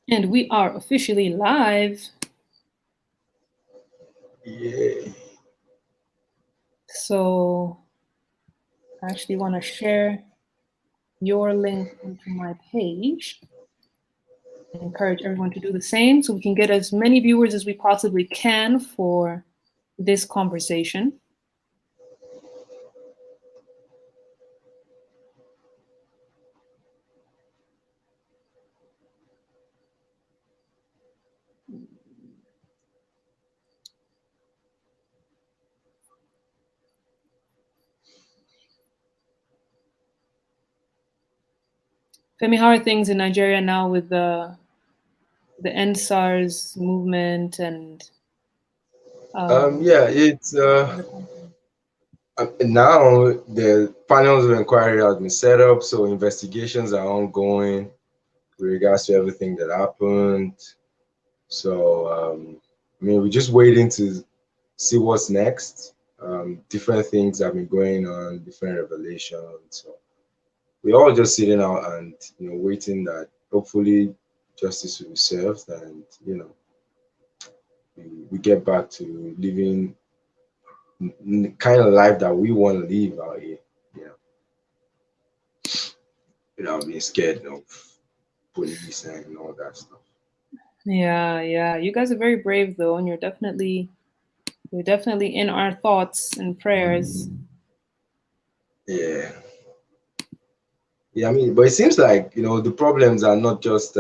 And we are officially live. Yeah. So I actually want to share your link onto my page and encourage everyone to do the same so we can get as many viewers as we possibly can for this conversation. Femi, how are things in Nigeria now with the End SARS movement and Yeah, it's now the panels of inquiry has been set up, so investigations are ongoing with regards to everything that happened. So I mean, we're just waiting to see what's next. Different things have been going on, different revelations. So we're all just sitting out and waiting that hopefully justice will be served, and we get back to living the kind of life that we want to live out here, you know, without being scared of police and all that stuff. yeah. You guys are very brave though, and you're definitely in our thoughts and prayers. Yeah. Yeah, I mean, but it seems like, the problems are not just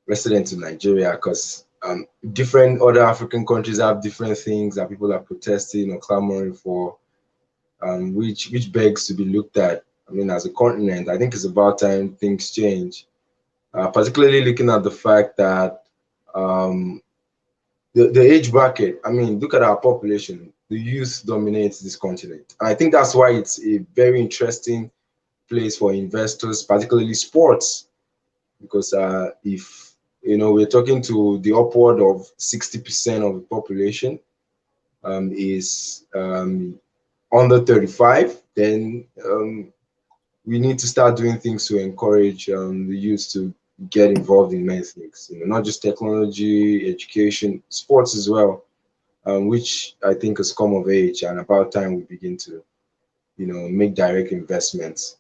resident in Nigeria, because different other African countries have different things that people are protesting or clamoring for, which begs to be looked at. I mean, as a continent, I think it's about time things change. Particularly looking at the fact that um, the age bracket, I mean, look at our population. The youth dominates this continent. I think that's why it's a very interesting place for investors, particularly sports, because if we're talking to the upward of 60% of the population is under 35, then we need to start doing things to encourage the youth to get involved in many things, not just technology, education, sports as well, which I think has come of age, and about time we begin to, make direct investments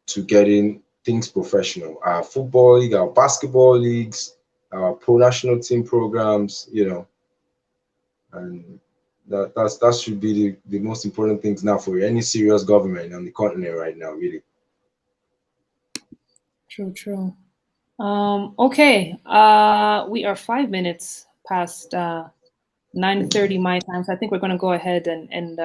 to getting things professional. Our football league, our basketball leagues, our pro national team programs, and that should be the most important things now for any serious government on the continent right now, really. True. Okay. We are 5 minutes past 9:30 my time, so I think we're going to go ahead and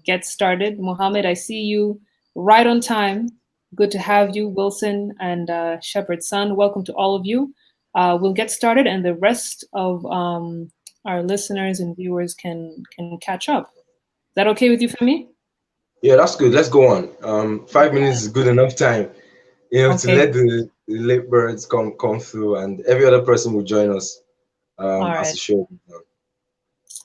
get started. Mohammed, I see you right on time. Good to have you, Wilson and Shepherd's son. Welcome to all of you. We'll get started, and the rest of our listeners and viewers can catch up. Is that okay with you, Femi? Yeah, that's good. Let's go on. 5 minutes is good enough time, to Okay. let the late birds come through, and every other person will join us All as right. the show.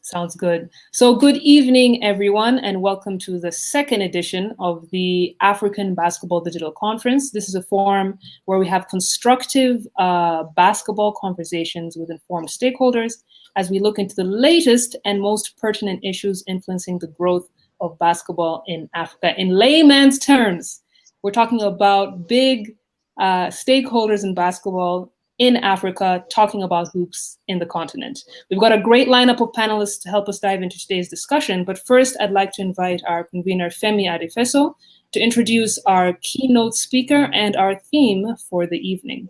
Sounds good. So, good evening, everyone, and welcome to the second edition of the African Basketball Digital Conference. This is a forum where we have constructive basketball conversations with informed stakeholders as we look into the latest and most pertinent issues influencing the growth of basketball in Africa. In layman's terms, we're talking about big stakeholders in basketball in Africa talking about hoops in the continent. We've got a great lineup of panelists to help us dive into today's discussion, but first I'd like to invite our convener Femi Adefeso to introduce our keynote speaker and our theme for the evening.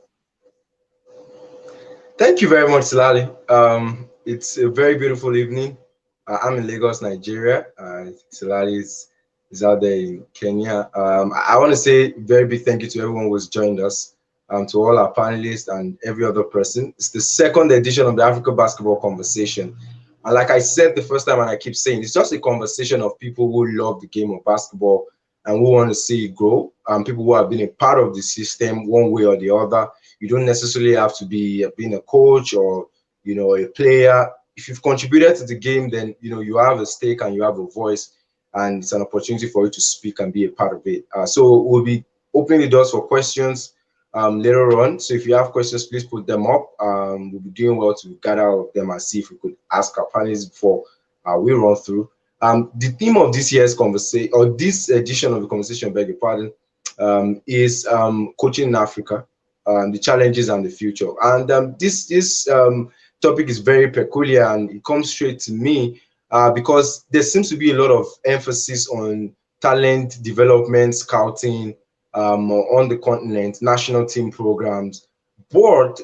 Thank you very much, Silali. It's a very beautiful evening. I'm in Lagos, Nigeria. Silali is out there in Kenya. I want to say a very big thank you to everyone who's joined us, to all our panelists and every other person. It's the second edition of the Africa Basketball Conversation. And like I said the first time, and I keep saying, it's just a conversation of people who love the game of basketball and who want to see it grow, people who have been a part of the system one way or the other. You don't necessarily have to be being a coach or a player. If you've contributed to the game, then you have a stake and you have a voice, and it's an opportunity for you to speak and be a part of it. So we'll be opening the doors for questions. later on. So if you have questions, please put them up. We'll be doing well to gather all of them and see if we could ask our panelists before we run through. The theme of this year's conversation, or this edition of the conversation, beg your pardon, is coaching in Africa, the challenges and the future. And this topic is very peculiar, and it comes straight to me because there seems to be a lot of emphasis on talent development, scouting on the continent, national team programs, but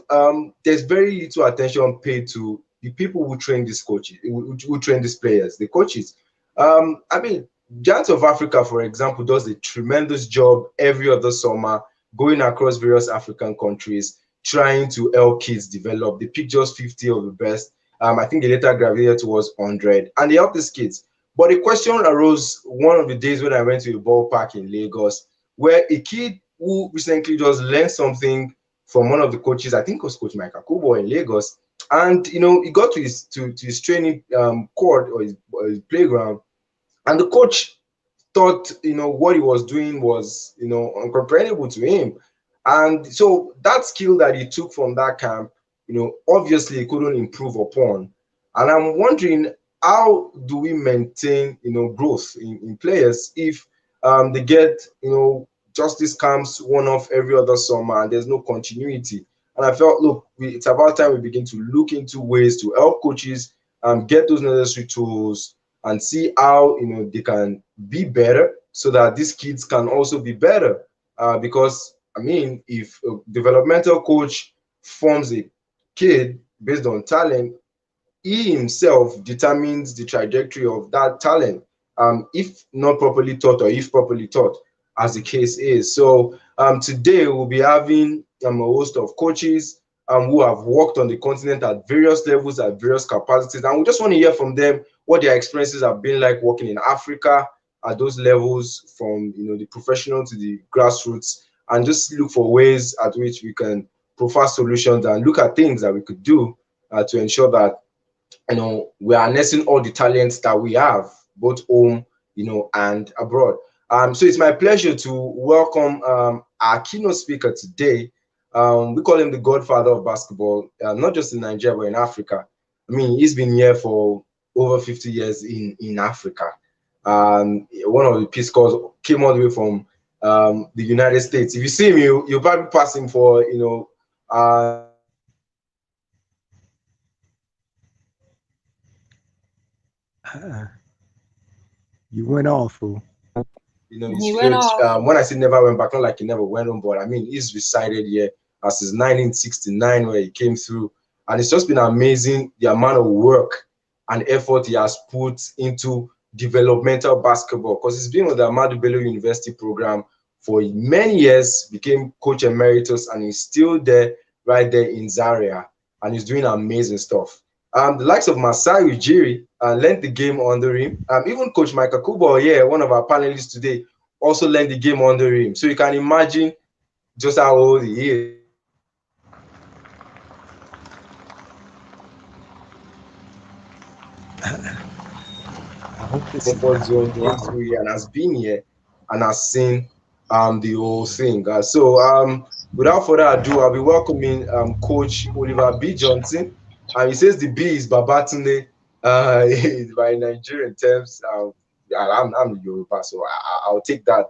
there's very little attention paid to the people who train these coaches, who train these players, the coaches. I mean, Giants of Africa, for example, does a tremendous job every other summer going across various African countries, trying to help kids develop. They pick just 50 of the best. I think they later gravitated towards 100, and they help these kids. But a question arose one of the days when I went to a ballpark in Lagos, where a kid who recently just learned something from one of the coaches, I think it was Coach Mike Akubo in Lagos, and he got to his training court or his playground, and the coach thought what he was doing was incomprehensible to him. And so that skill that he took from that camp, obviously he couldn't improve upon. And I'm wondering, how do we maintain growth in players if they get just these camps one off every other summer and there's no continuity? And I felt, look, it's about time we begin to look into ways to help coaches get those necessary tools and see how they can be better, so that these kids can also be better. Because I mean, if a developmental coach forms a kid based on talent, he himself determines the trajectory of that talent, if not properly taught or if properly taught, as the case is. So today we'll be having a host of coaches who have worked on the continent at various levels, at various capacities, and we just want to hear from them what their experiences have been like working in Africa at those levels, from the professional to the grassroots, and just look for ways at which we can provide solutions and look at things that we could do to ensure that we are harnessing all the talents that we have, both home and abroad. So it's my pleasure to welcome our keynote speaker today. We call him the godfather of basketball, not just in Nigeria, but in Africa. I mean, he's been here for over 50 years in Africa. One of the Peace Corps came all the way from the United States. If you see him, you'll probably pass him for, you went off, fool. He went off. When I say never went back, not like he never went on, but I mean, he's resided here since 1969, where he came through. And it's just been amazing the amount of work and effort he has put into developmental basketball, because he's been on the Ahmadu Bello University program for many years, became coach emeritus, and he's still there, right there in Zaria, and he's doing amazing stuff. The likes of Masai Ujiri learned the game under him. Even Coach Mike Akubo, one of our panelists today, also learned the game under him. So you can imagine just how old he is. I hope this comfort zone and has been here and has seen the whole thing. So without further ado, I'll be welcoming Coach Oliver B. Johnson. And he says the B is Babatunde by Nigerian terms. I'm Yoruba, so I'll take that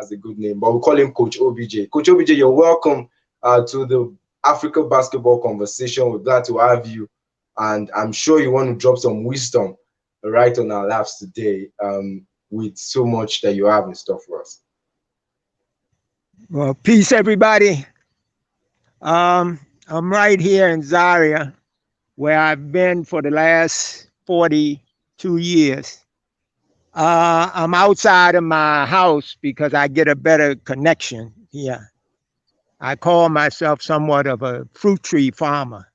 as a good name. But we call him Coach OBJ. Coach OBJ, you're welcome to the Africa Basketball Conversation. We're glad to have you. And I'm sure you want to drop some wisdom right on our laps today, with so much that you have in store for us. Well, peace, everybody. I'm right here in Zaria, where I've been for the last 42 years. I'm outside of my house because I get a better connection here. I call myself somewhat of a fruit tree farmer.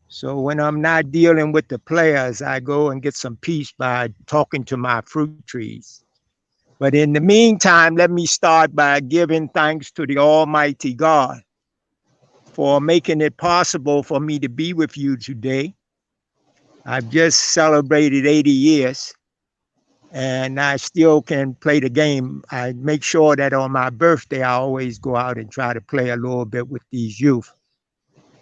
So when I'm not dealing with the players, I go and get some peace by talking to my fruit trees. But in the meantime, let me start by giving thanks to the Almighty God for making it possible for me to be with you today. I've just celebrated 80 years. and I still can play the game. I make sure that on my birthday, I always go out and try to play a little bit with these youth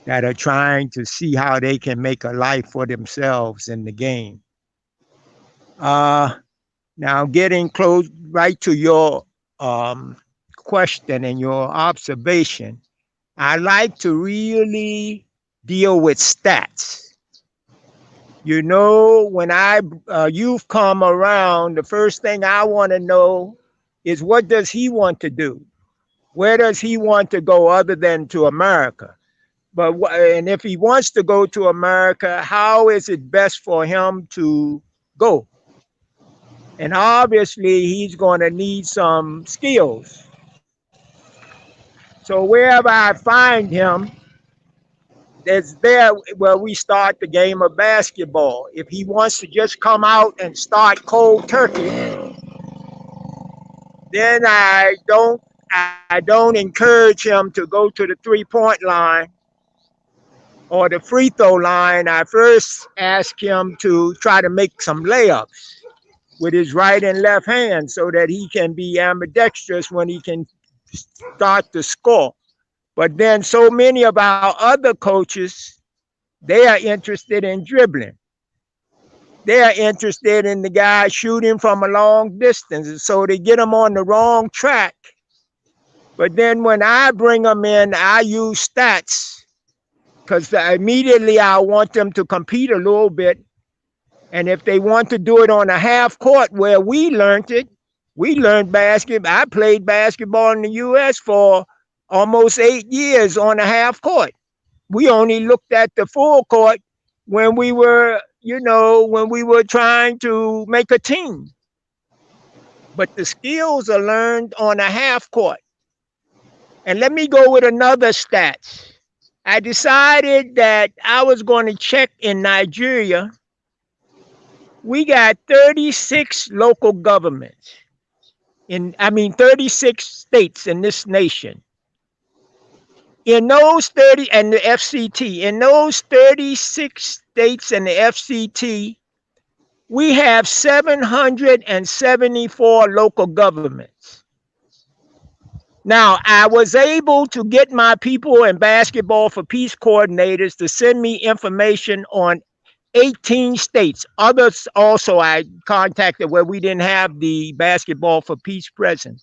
that are trying to see how they can make a life for themselves in the game. Now, getting close right to your question and your observation, I like to really deal with stats. You know, when youth come around, the first thing I want to know is, what does he want to do? Where does he want to go other than to America? And if he wants to go to America, how is it best for him to go? And obviously, he's going to need some skills. So wherever I find him, that's there where we start the game of basketball. If he wants to just come out and start cold turkey, then I don't encourage him to go to the 3-point line or the free throw line. I first ask him to try to make some layups with his right and left hand so that he can be ambidextrous when he can start to score. But then so many of our other coaches, they are interested in dribbling. They are interested in the guy shooting from a long distance. And so they get them on the wrong track. But then when I bring them in, I use stats because immediately I want them to compete a little bit. And if they want to do it on a half court where we learned it, we learned basketball. I played basketball in the U.S. for almost 8 years on a half court. We only looked at the full court when we were, trying to make a team. But the skills are learned on a half court. And let me go with another stat. I decided that I was going to check in Nigeria. We got 36 local governments 36 states in this nation. In those 30, and the FCT, in those 36 states and the FCT, we have 774 local governments. Now, I was able to get my people in Basketball for Peace coordinators to send me information on 18 states. Others also I contacted where we didn't have the Basketball for Peace present.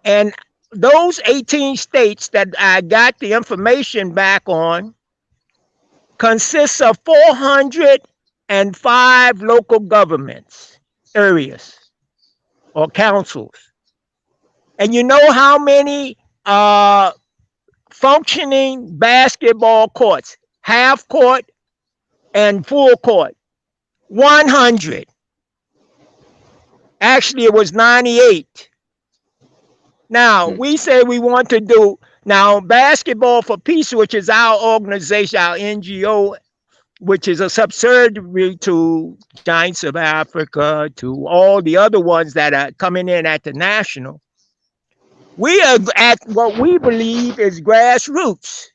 And those 18 states that I got the information back on consists of 405 local governments, areas, or councils. And you know how many functioning basketball courts, half court and full court? 100. Actually, it was 98. Now, we say we want to do, now Basketball for Peace, which is our organization, our NGO, which is a subsidiary to Giants of Africa, to all the other ones that are coming in at the national. We are at what we believe is grassroots.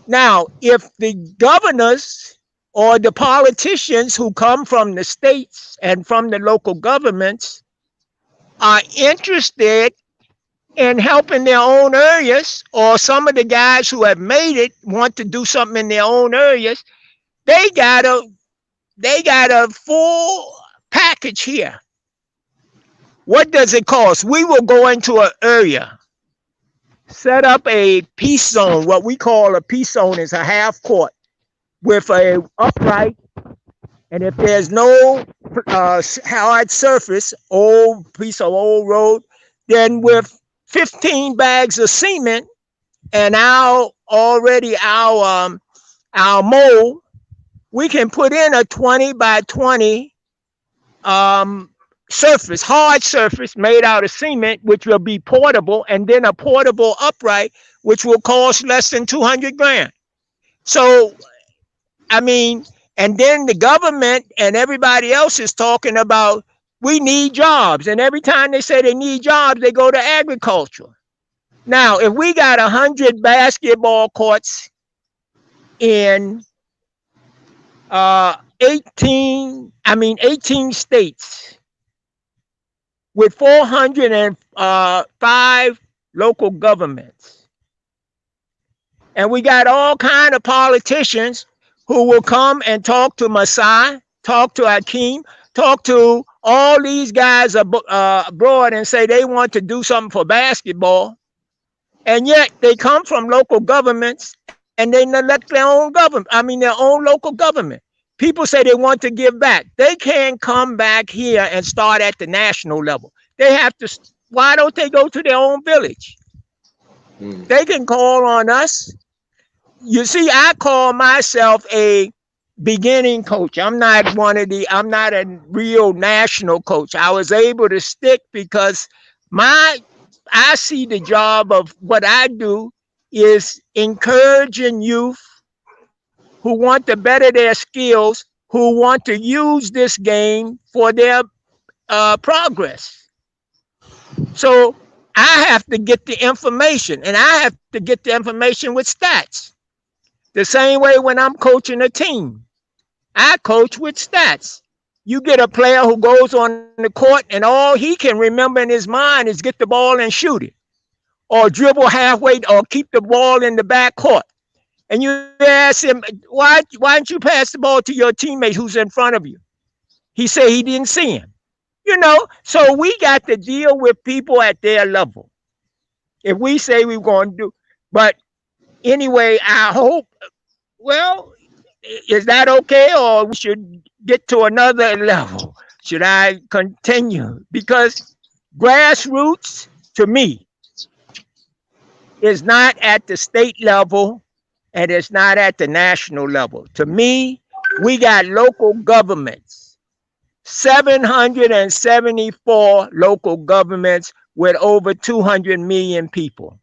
Now, if the governors or the politicians who come from the states and from the local governments are interested in helping their own areas, or some of the guys who have made it want to do something in their own areas, they got a full package here. What does it cost? We will go into an area, set up a peace zone. What we call a peace zone is a half court with a upright, and if there's no hard surface, old piece of old road, then with 15 bags of cement and our mold, we can put in a 20 by 20 surface, hard surface made out of cement, which will be portable, and then a portable upright, which will cost less than 200 grand. So, and then the government and everybody else is talking about, we need jobs. And every time they say they need jobs, they go to agriculture. Now, if we got 100 basketball courts in 18 states with 405 local governments. And we got all kind of politicians who will come and talk to Masai, talk to Hakeem, talk to all these guys abroad and say they want to do something for basketball. And yet they come from local governments and they neglect their own government. Their own local government. People say they want to give back. They can't come back here and start at the national level. They have to. Why don't they go to their own village? They can call on us. You see, I call myself a beginning coach. I'm not a real national coach. I was able to stick because I see the job of what I do is encouraging youth who want to better their skills, who want to use this game for their progress. So I have to get the information, and I have to get the information with stats. The same way when I'm coaching a team, I coach with stats. You get a player who goes on the court and all he can remember in his mind is get the ball and shoot it, or dribble halfway, or keep the ball in the back court. And you ask him, why didn't you pass the ball to your teammate who's in front of you? He said he didn't see him. So we got to deal with people at their level. If we say we're going to do, but anyway, I hope, is that okay? Or we should get to another level? Should I continue? Because grassroots, to me, is not at the state level and it's not at the national level. To me, we got local governments, 774 local governments with over 200 million people.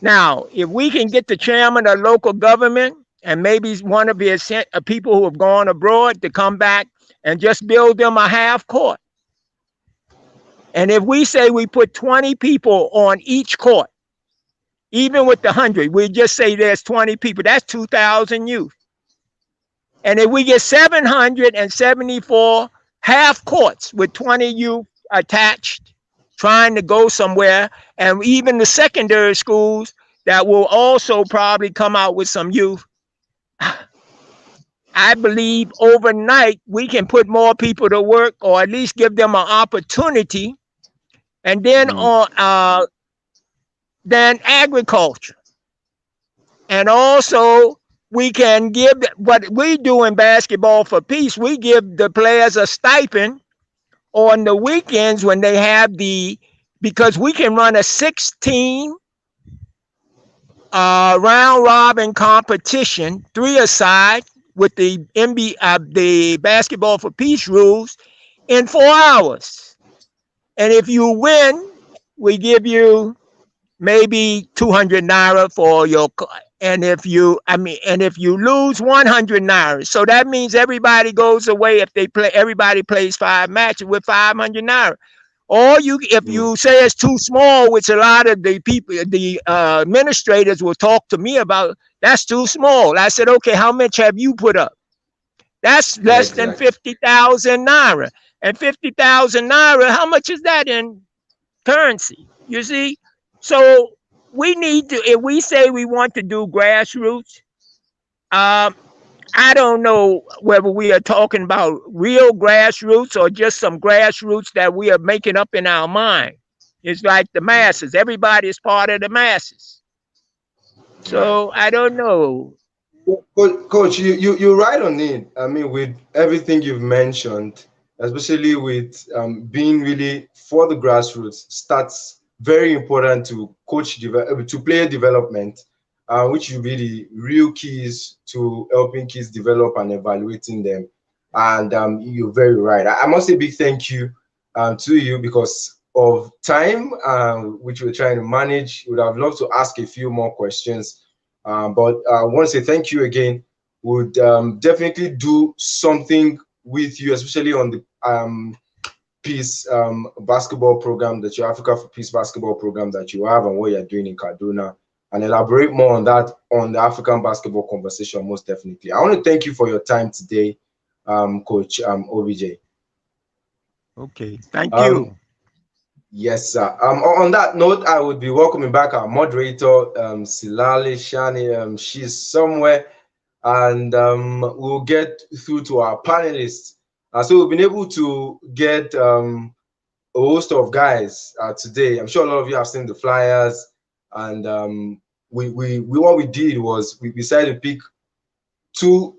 Now, if we can get the chairman of local government and maybe one of his people who have gone abroad to come back and just build them a half court. And if we say we put 20 people on each court, even with the 100, we just say there's 20 people, that's 2,000 youth. And if we get 774 half courts with 20 youth attached, trying to go somewhere, and even the secondary schools that will also probably come out with some youth, I believe overnight we can put more people to work, or at least give them an opportunity. And then then agriculture. And also we can give what we do in Basketball for Peace. We give the players a stipend on the weekends when they have because we can run a 16 round robin competition, 3-a-side, with the the Basketball for Peace rules in 4 hours. And if you win, we give you maybe 200 naira for your, and if you lose, 100 naira. So that means everybody goes away. If everybody plays 5 matches with 500 naira. Or if you say it's too small, which a lot of the people, the administrators will talk to me about, that's too small. I said, okay, how much have you put up? That's less than 50,000 naira. And 50,000 naira, how much is that in currency? You see? So we need to, if we say we want to do grassroots, I don't know whether we are talking about real grassroots or just some grassroots that we are making up in our mind. It's like the masses. Everybody is part of the masses. So I don't know. Coach, you're right on it. I mean, with everything you've mentioned, especially with being really for the grassroots, starts very important to to player development, which will be the real keys to helping kids develop and evaluating them. And you're very right. I must say a big thank you to you because of time, which we're trying to manage. Would have loved to ask a few more questions, but I want to say thank you again. Would definitely do something with you, especially on the Peace basketball program that your Africa for Peace basketball program that you have and what you're doing in Kaduna, and elaborate more on that on the African basketball conversation. Most definitely, I want to thank you for your time today. Coach OBJ. Okay, thank you. Yes, sir. On that note, I would be welcoming back our moderator, Silale Shani. She's somewhere, and we'll get through to our panelists. So we've been able to get a host of guys today. I'm sure a lot of you have seen the flyers, and we what we did was we decided to pick 2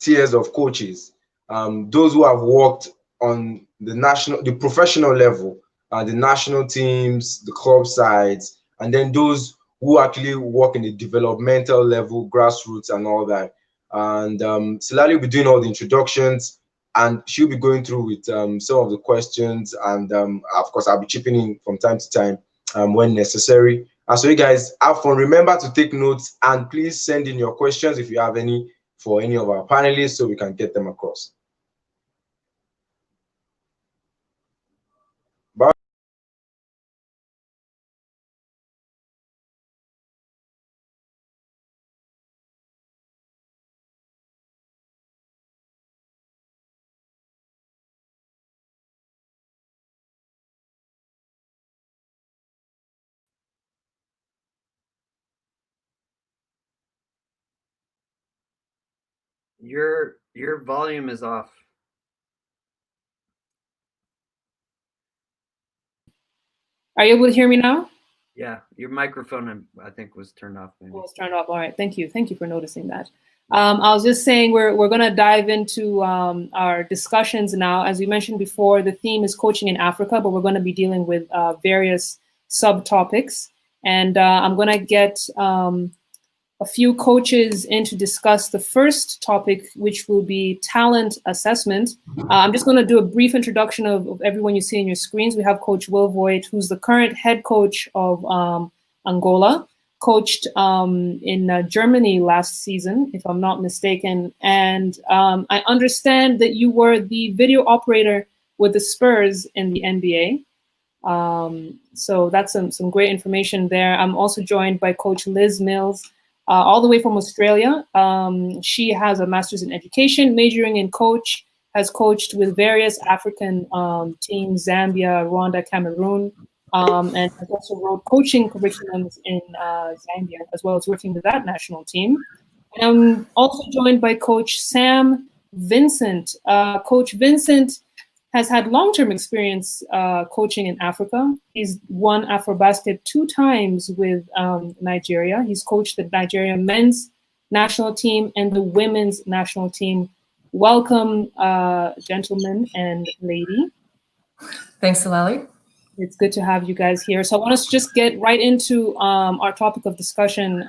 tiers of coaches. Those who have worked on the professional level, the national teams, the club sides, and then those who actually work in the developmental level, grassroots, and all that. And Silali will be doing all the introductions, and she'll be going through with some of the questions, and of course, I'll be chipping in from time to time when necessary. So you guys have fun. Remember to take notes, and please send in your questions if you have any for any of our panelists so we can get them across. Bye. Your volume is off. Are you able to hear me now? Yeah, your microphone, I think, was turned off. Maybe. Oh, it's turned off. All right. Thank you. Thank you for noticing that. I was just saying we're going to dive into our discussions now. As we mentioned before, the theme is coaching in Africa, but we're going to be dealing with various subtopics. And I'm going to get a few coaches in to discuss the first topic, which will be talent assessment. I'm just going to do a brief introduction of everyone you see on your screens. We have Coach Will Voigt, who's the current head coach of Angola, coached in Germany last season, if I'm not mistaken. And I understand that you were the video operator with the Spurs in the NBA. So that's some great information there. I'm also joined by Coach Liz Mills, all the way from Australia. She has a master's in education, majoring in coach, has coached with various African teams, Zambia, Rwanda, Cameroon, and has also wrote coaching curriculums in Zambia, as well as working with that national team. And I'm also joined by Coach Sam Vincent. Coach Vincent has had long-term experience coaching in Africa. He's won AfroBasket 2 times with Nigeria. He's coached the Nigeria men's national team and the women's national team. Welcome, gentlemen and lady. Thanks, Silali. It's good to have you guys here. So I want us to just get right into our topic of discussion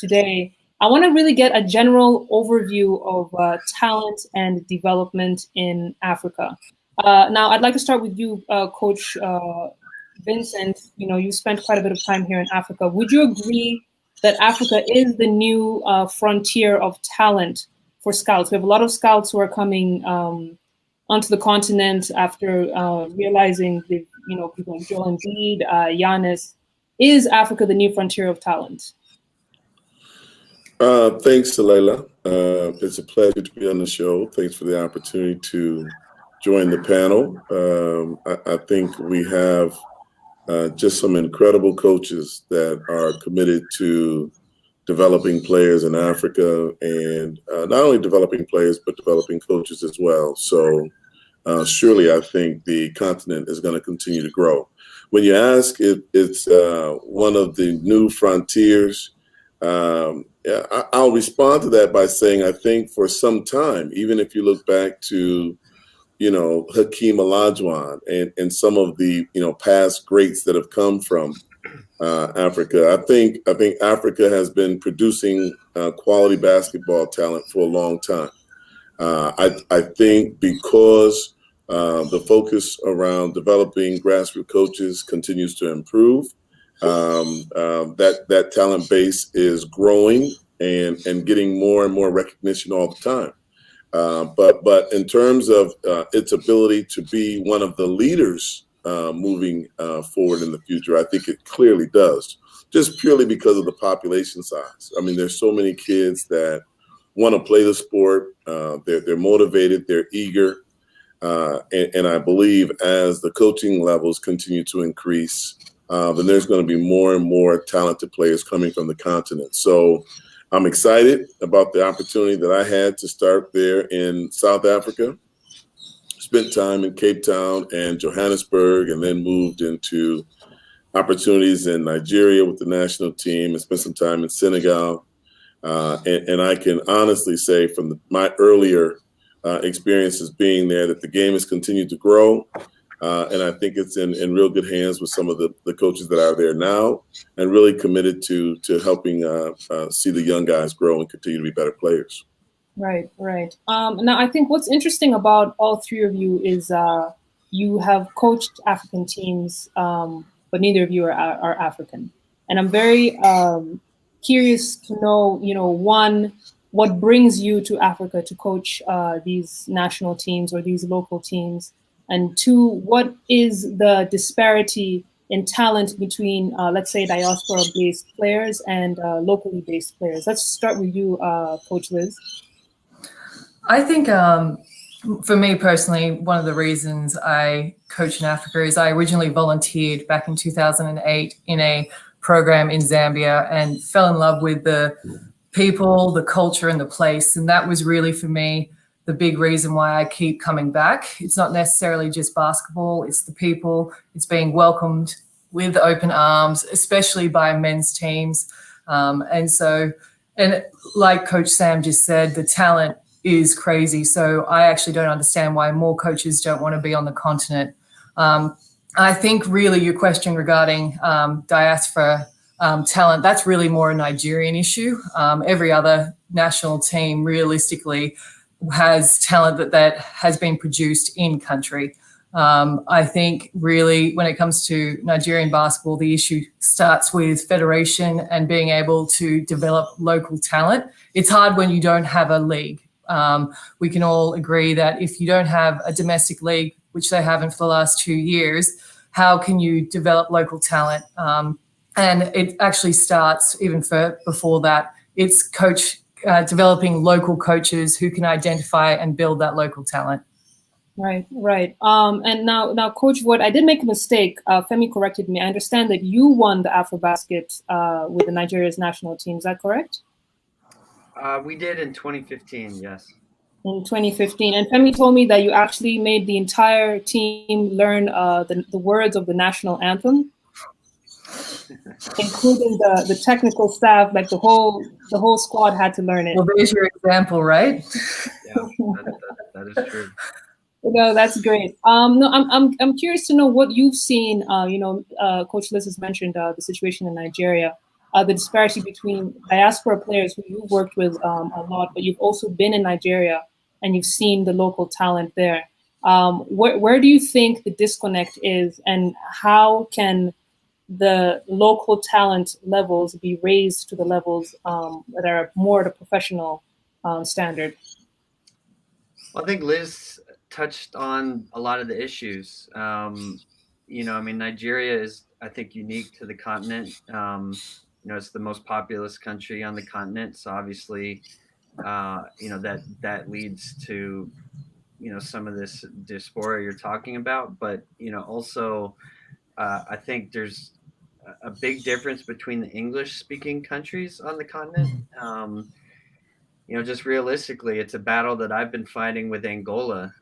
today. I want to really get a general overview of talent and development in Africa. Now, I'd like to start with you, Coach Vincent. You know, you spent quite a bit of time here in Africa. Would you agree that Africa is the new frontier of talent for scouts? We have a lot of scouts who are coming onto the continent after realizing the, people like Joel Embiid, Giannis. Is Africa the new frontier of talent? Thanks, Salela. It's a pleasure to be on the show. Thanks for the opportunity to join the panel. I think we have just some incredible coaches that are committed to developing players in Africa, and not only developing players, but developing coaches as well. So surely I think the continent is going to continue to grow. When you ask if it's one of the new frontiers, I'll respond to that by saying I think for some time, even if you look back to, Hakeem Olajuwon and some of the, past greats that have come from Africa, I think Africa has been producing quality basketball talent for a long time. I think because the focus around developing grassroots coaches continues to improve, that talent base is growing and getting more and more recognition all the time. But in terms of its ability to be one of the leaders moving forward in the future, I think it clearly does, just purely because of the population size. I mean, there's so many kids that want to play the sport. They're motivated. They're eager. And I believe as the coaching levels continue to increase, then there's going to be more and more talented players coming from the continent. So I'm excited about the opportunity that I had to start there in South Africa. Spent time in Cape Town and Johannesburg, and then moved into opportunities in Nigeria with the national team, and spent some time in Senegal. And I can honestly say from my earlier experiences being there that the game has continued to grow. And I think it's in real good hands with some of the coaches that are there now, and really committed to helping see the young guys grow and continue to be better players. Right, right. Now, I think what's interesting about all three of you is you have coached African teams, but neither of you are African. And I'm very curious to know, one, what brings you to Africa to coach these national teams or these local teams? And two, what is the disparity in talent between, let's say, diaspora-based players and locally based players? Let's start with you, Coach Liz. I think for me personally, one of the reasons I coach in Africa is I originally volunteered back in 2008 in a program in Zambia and fell in love with the people, the culture, and the place. And that was really, for me, the big reason why I keep coming back. It's not necessarily just basketball, it's the people, it's being welcomed with open arms, especially by men's teams. And like Coach Sam just said, the talent is crazy. So I actually don't understand why more coaches don't want to be on the continent. I think really your question regarding diaspora talent, that's really more a Nigerian issue. Every other national team realistically has talent that has been produced in country. I think really when it comes to Nigerian basketball, the issue starts with federation and being able to develop local talent. It's hard when you don't have a league. We can all agree that if you don't have a domestic league, which they haven't for the last 2 years, how can you develop local talent? And it actually starts even before that. It's developing local coaches who can identify and build that local talent. Right, right. And now, Coach Wood, I did make a mistake. Femi corrected me. I understand that you won the AfroBasket with the Nigeria's national team. Is that correct? We did in 2015, yes. In 2015. And Femi told me that you actually made the entire team learn the words of the national anthem, including the technical staff. Like the whole squad had to learn it. Well, there's your example, right? Yeah, that is true. No, that's great. No, I'm curious to know what you've seen. Coach Liz has mentioned the situation in Nigeria. The disparity between diaspora players who you've worked with a lot, but you've also been in Nigeria and you've seen the local talent there. Where do you think the disconnect is, and how can the local talent levels be raised to the levels that are more at a professional standard? Well, I think Liz touched on a lot of the issues. Nigeria is, I think, unique to the continent. It's the most populous country on the continent. So obviously, that leads to, some of this diaspora you're talking about. But, also, I think there's a big difference between the English-speaking countries on the continent. Just realistically, it's a battle that I've been fighting with Angola.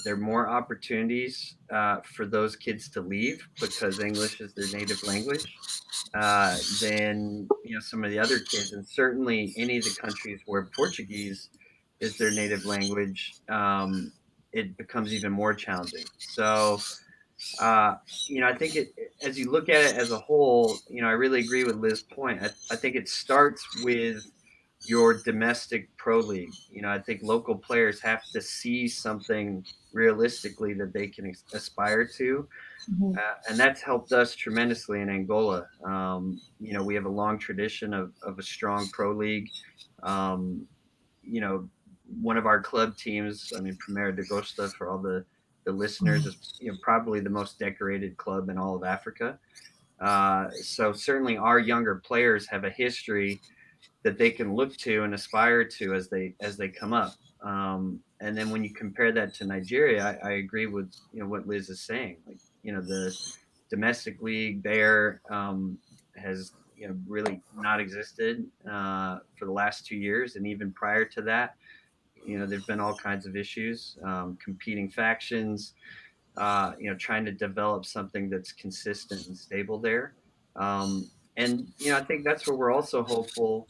There are more opportunities for those kids to leave because English is their native language than some of the other kids, and certainly any of the countries where Portuguese is their native language, it becomes even more challenging. So, I think as you look at it as a whole, I really agree with Liz's point. I think it starts with your domestic pro league. I think local players have to see something realistically that they can aspire to. Mm-hmm. And that's helped us tremendously in Angola. We have a long tradition of a strong pro league. One of our club teams, Primeira de Agosto, for all the listeners, is probably the most decorated club in all of Africa. So certainly our younger players have a history that they can look to and aspire to as they come up. And then when you compare that to Nigeria, I agree with what Liz is saying. Like the domestic league there has really not existed for the last 2 years, and even prior to that, there've been all kinds of issues, competing factions, trying to develop something that's consistent and stable there. And I think that's where we're also hopeful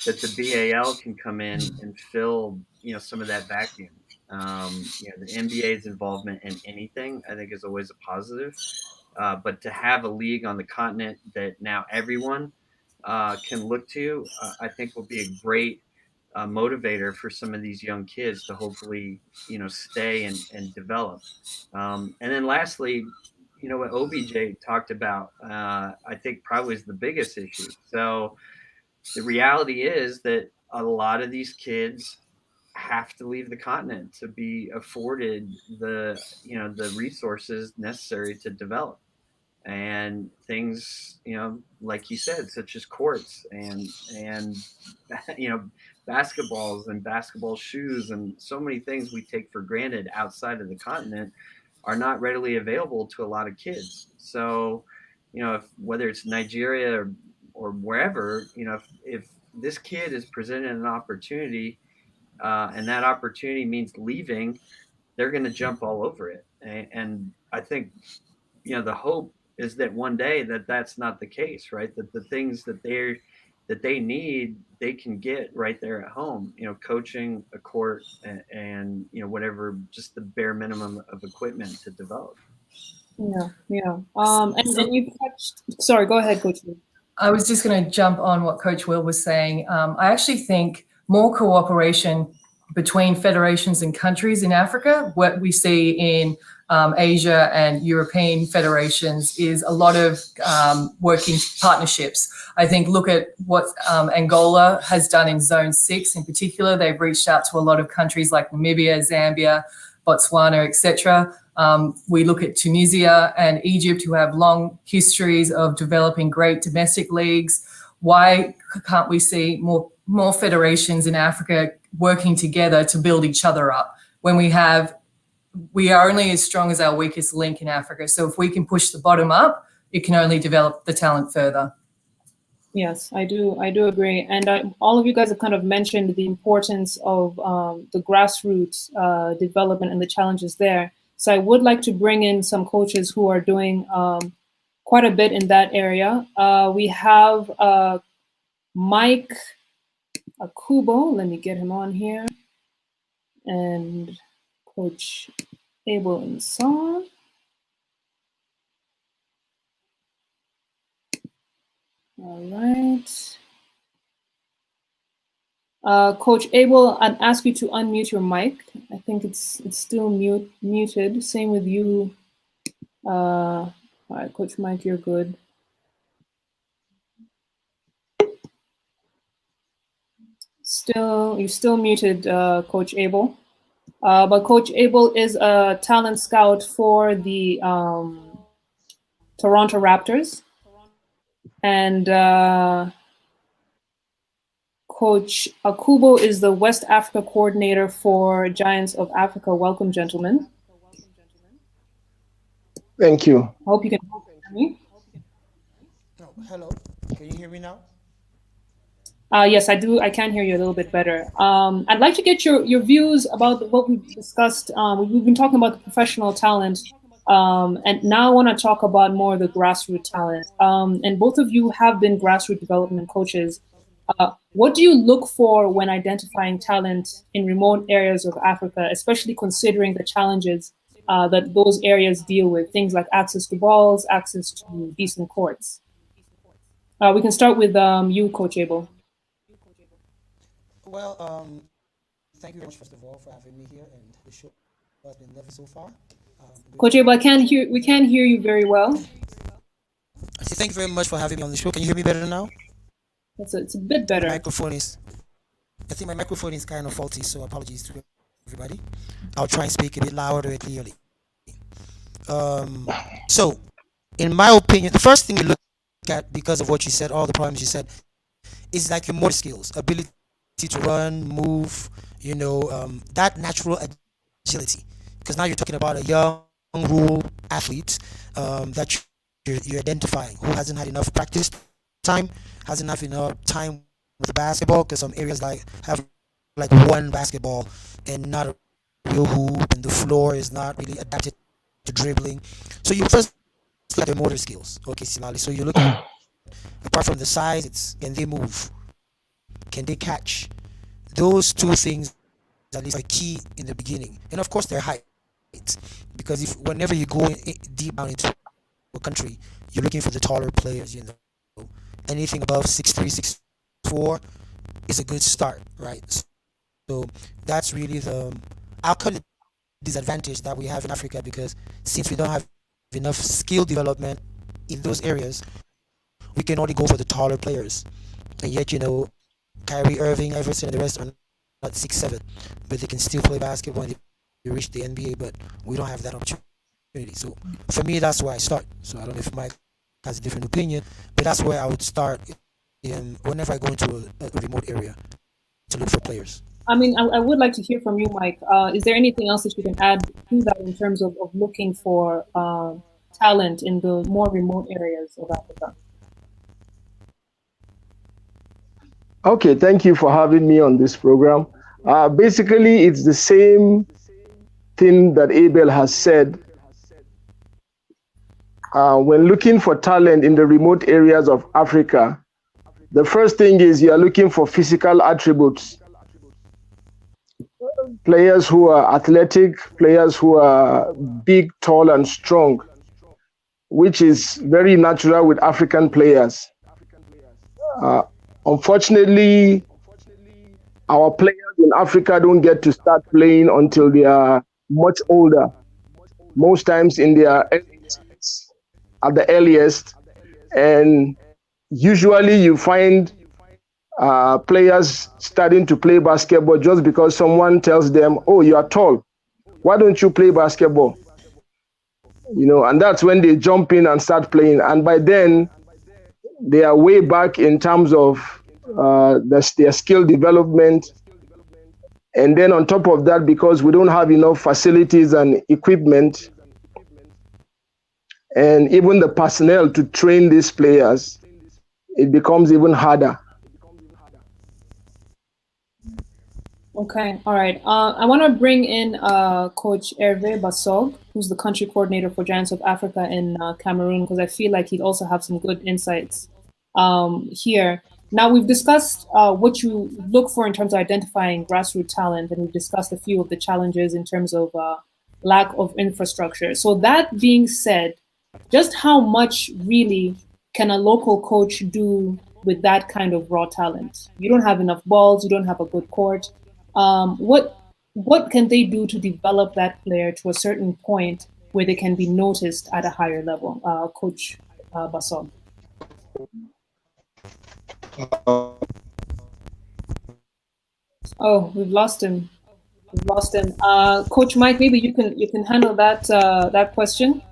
that the BAL can come in and fill some of that vacuum. The NBA's involvement in anything, I think, is always a positive. But to have a league on the continent that now everyone can look to, I think will be a great motivator for some of these young kids to hopefully, stay and develop. And then lastly, what OBJ talked about, I think probably is the biggest issue. So the reality is that a lot of these kids have to leave the continent to be afforded the resources necessary to develop, and things like you said, such as courts and basketballs and basketball shoes and so many things we take for granted outside of the continent are not readily available to a lot of kids. So whether it's Nigeria or wherever, if this kid is presented an opportunity and that opportunity means leaving, they're going to jump all over it. And I think, the hope is that one day that's not the case, right? That the things that they need, they can get right there at home, coaching, a court, and whatever, just the bare minimum of equipment to develop. Yeah. And you touched, sorry, go ahead, Coach. I was just going to jump on what Coach Will was saying. I actually think more cooperation between federations and countries in Africa, what we see in Asia and European federations, is a lot of working partnerships. I think look at what Angola has done in Zone 6 in particular. They've reached out to a lot of countries like Namibia, Zambia, Botswana, etc. We look at Tunisia and Egypt, who have long histories of developing great domestic leagues. Why can't we see more federations in Africa working together to build each other up when we are only as strong as our weakest link in Africa? So if we can push the bottom up, it can only develop the talent further. Yes, I do agree. And all of you guys have kind of mentioned the importance of the grassroots development and the challenges there. So I would like to bring in some coaches who are doing quite a bit in that area. We have Mike Akubo. Let me get him on here. And Coach Abel Nsong. All right. Coach Abel, I'd ask you to unmute your mic. I think it's still muted. Same with you. All right, Coach Mike, you're good. You're still muted, Coach Abel. But Coach Abel is a talent scout for the Toronto Raptors. And Coach Akubo is the West Africa coordinator for Giants of Africa. Welcome, gentlemen. Thank you. I hope you can hear me. Oh, hello. Can you hear me now? Yes, I do. I can hear you a little bit better. I'd like to get your views about what we've discussed. We've been talking about the professional talent, and now I want to talk about more of the grassroots talent. And both of you have been grassroots development coaches. What do you look for when identifying talent in remote areas of Africa, especially considering the challenges that those areas deal with, things like access to balls, access to decent courts? We can start with you, Coach Abel. Well, thank you very much, first of all, for having me here, and the show has been lovely so far. Coach Abel, we can't hear you very well. I say thank you very much for having me on the show. Can you hear me better now? It's a bit better. I think my microphone is kind of faulty, so apologies to everybody. I'll try and speak a bit louder and clearly. So, in my opinion, the first thing you look at, because of what you said, all the problems you said, is like your motor skills, ability to run, move, that natural agility. Because now you're talking about a young, rural athlete that you're identifying who hasn't had enough practice time, hasn't had enough time with the basketball, because some areas like have like one basketball and not a real hoop, and the floor is not really adapted to dribbling. So you first look at their motor skills. Okay, Silali. So you look at, apart from the size, it's can they move? Can they catch? Those two things at least are key in the beginning. And of course their height. Because if whenever you go deep down into a country, you're looking for the taller players, Anything above 6'3", 6'4" is a good start, right? So that's really I'll call it disadvantage that we have in Africa, because since we don't have enough skill development in those areas, we can only go for the taller players. And yet, Kyrie Irving, Iverson, and the rest are not 6'7", but they can still play basketball and they reach the NBA, but we don't have that opportunity. So for me, that's where I start. So I don't know if Mike has a different opinion, but that's where I would start whenever I go into a remote area to look for players. I mean, I would like to hear from you, Mike. Is there anything else that you can add to that in terms of looking for talent in the more remote areas of Africa? Okay, thank you for having me on this program. Basically, it's the same thing that Abel has said. When looking for talent in the remote areas of Africa, the first thing is you are looking for physical attributes. Players who are athletic, players who are big, tall, and strong, which is very natural with African players. Unfortunately, our players in Africa don't get to start playing until they are much older, most times in their at the earliest. And usually you find players starting to play basketball just because someone tells them, oh, you are tall, why don't you play basketball? And that's when they jump in and start playing. And by then, they are way back in terms of their skill development. And then on top of that, because we don't have enough facilities and equipment, and even the personnel to train these players, it becomes even harder. Okay, all right. I want to bring in Coach Hervé Bassog, who's the country coordinator for Giants of Africa in Cameroon, because I feel like he'd also have some good insights here. Now, we've discussed what you look for in terms of identifying grassroots talent, and we've discussed a few of the challenges in terms of lack of infrastructure. So that being said, just how much really can a local coach do with that kind of raw talent? You don't have enough balls, you don't have a good court. What can they do to develop that player to a certain point where they can be noticed at a higher level? Coach Bassog. Oh, we've lost him. Coach Mike, maybe you can handle that question.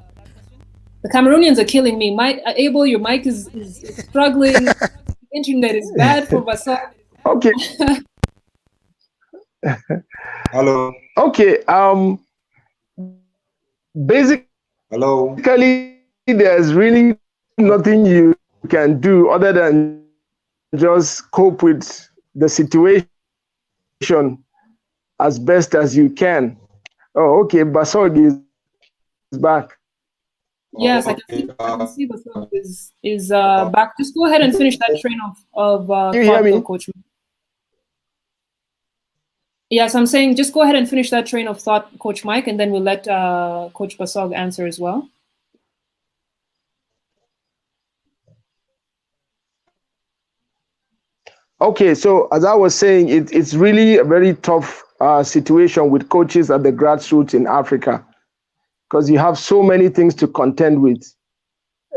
The Cameroonians are killing me. Mike, Abel, your mic is struggling. The internet is bad for Bassog. Okay. Hello. Okay. Basically, Hello. There's really nothing you can do other than just cope with the situation as best as you can. Oh, okay. Bassog is back. Yes, I can see Bassog is back. Just go ahead and finish that train of thought, Coach. Yes, I'm saying just go ahead and finish that train of thought, Coach Mike, and then we'll let Coach Bassog answer as well. Okay, so as I was saying, it's really a very tough situation with coaches at the grassroots in Africa, because you have so many things to contend with,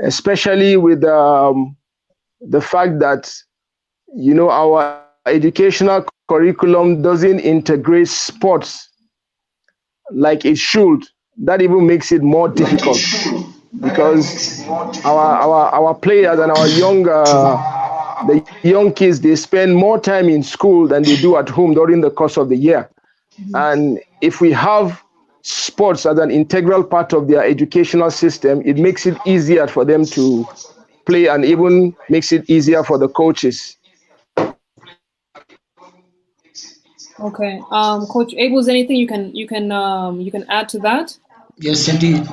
especially with the fact that, our educational curriculum doesn't integrate sports like it should. That even makes it more difficult, because our players and our young the young kids, they spend more time in school than they do at home during the course of the year. And if we have sports as an integral part of their educational system, it makes it easier for them to play and even makes it easier for the coaches. Okay, Coach Abel, is anything you can add to that? Yes, indeed.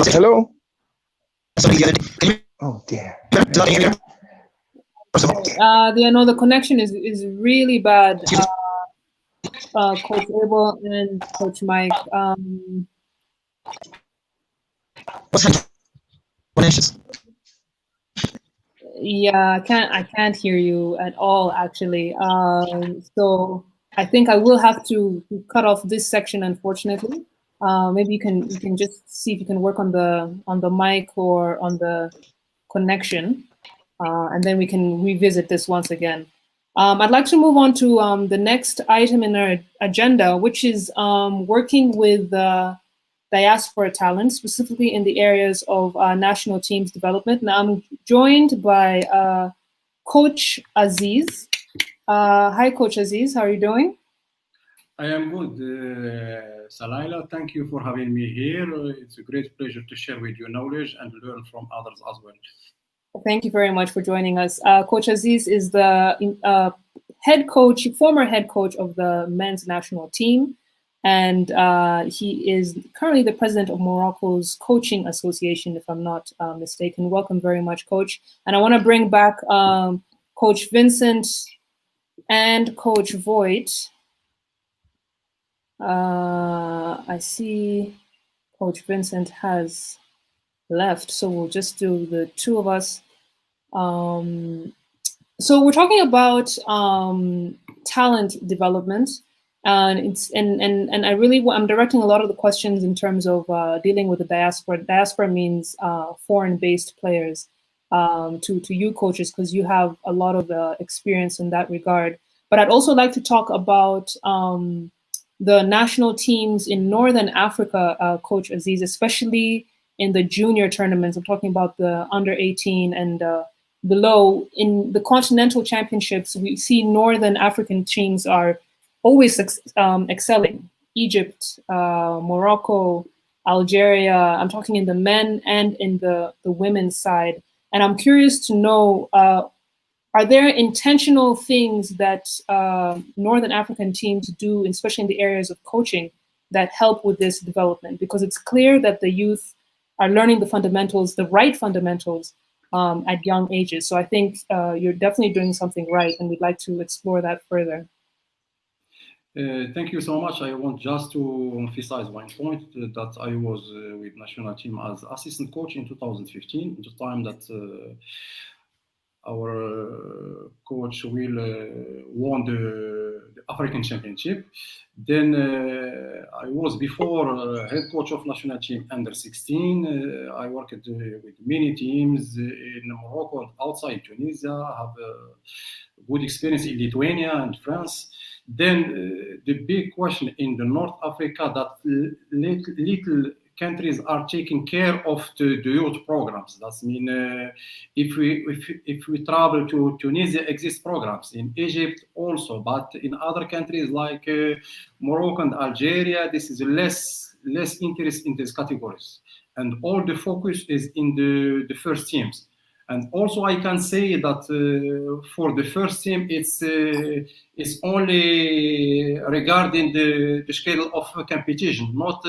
Hello? Oh dear. The connection is really bad. Coach Abel and Coach Mike. Yeah, I can't hear you at all, actually. So I think I will have to cut off this section, unfortunately. Maybe you can just see if you can work on the mic or on the connection, and then we can revisit this once again. I'd like to move on to the next item in our agenda, which is working with diaspora talent, specifically in the areas of national teams development. Now I'm joined by Coach Aziz. Hi, Coach Aziz, how are you doing? I am good, Salaila. Thank you for having me here. It's a great pleasure to share with you knowledge and learn from others as well. Thank you very much for joining us. Coach Aziz is the former head coach of the men's national team, and he is currently the president of Morocco's Coaching Association, if I'm not mistaken. Welcome very much, Coach. And I want to bring back Coach Vincent and Coach Voigt. I see Coach Vincent has left, so we'll just do the two of us. So we're talking about talent development, and I'm directing a lot of the questions in terms of dealing with the diaspora. Diaspora means foreign-based players to you coaches, because you have a lot of experience in that regard. But I'd also like to talk about the national teams in Northern Africa, Coach Aziz, especially in the junior tournaments. I'm talking about the under 18 and below. In the continental championships, we see Northern African teams are always excelling. Egypt, Morocco, Algeria. I'm talking in the men and in the women's side. And I'm curious to know, are there intentional things that Northern African teams do, especially in the areas of coaching, that help with this development? Because it's clear that the youth are learning the fundamentals, the right fundamentals, at young ages. So I think you're definitely doing something right, and we'd like to explore that further. Thank you so much. I want just to emphasize one point, that I was with national team as assistant coach in 2015, the time that our coach Will won the African Championship. Then I was before head coach of national team under 16. I worked with many teams in Morocco and outside Tunisia. I have good experience in Lithuania and France. Then the big question in the North Africa, that little countries are taking care of the youth programs. That means if we travel to Tunisia, exist programs in Egypt also, but in other countries like Morocco and Algeria, this is less interest in these categories, and all the focus is in the first teams. And also, I can say that for the first team, it's only regarding the schedule of competition, not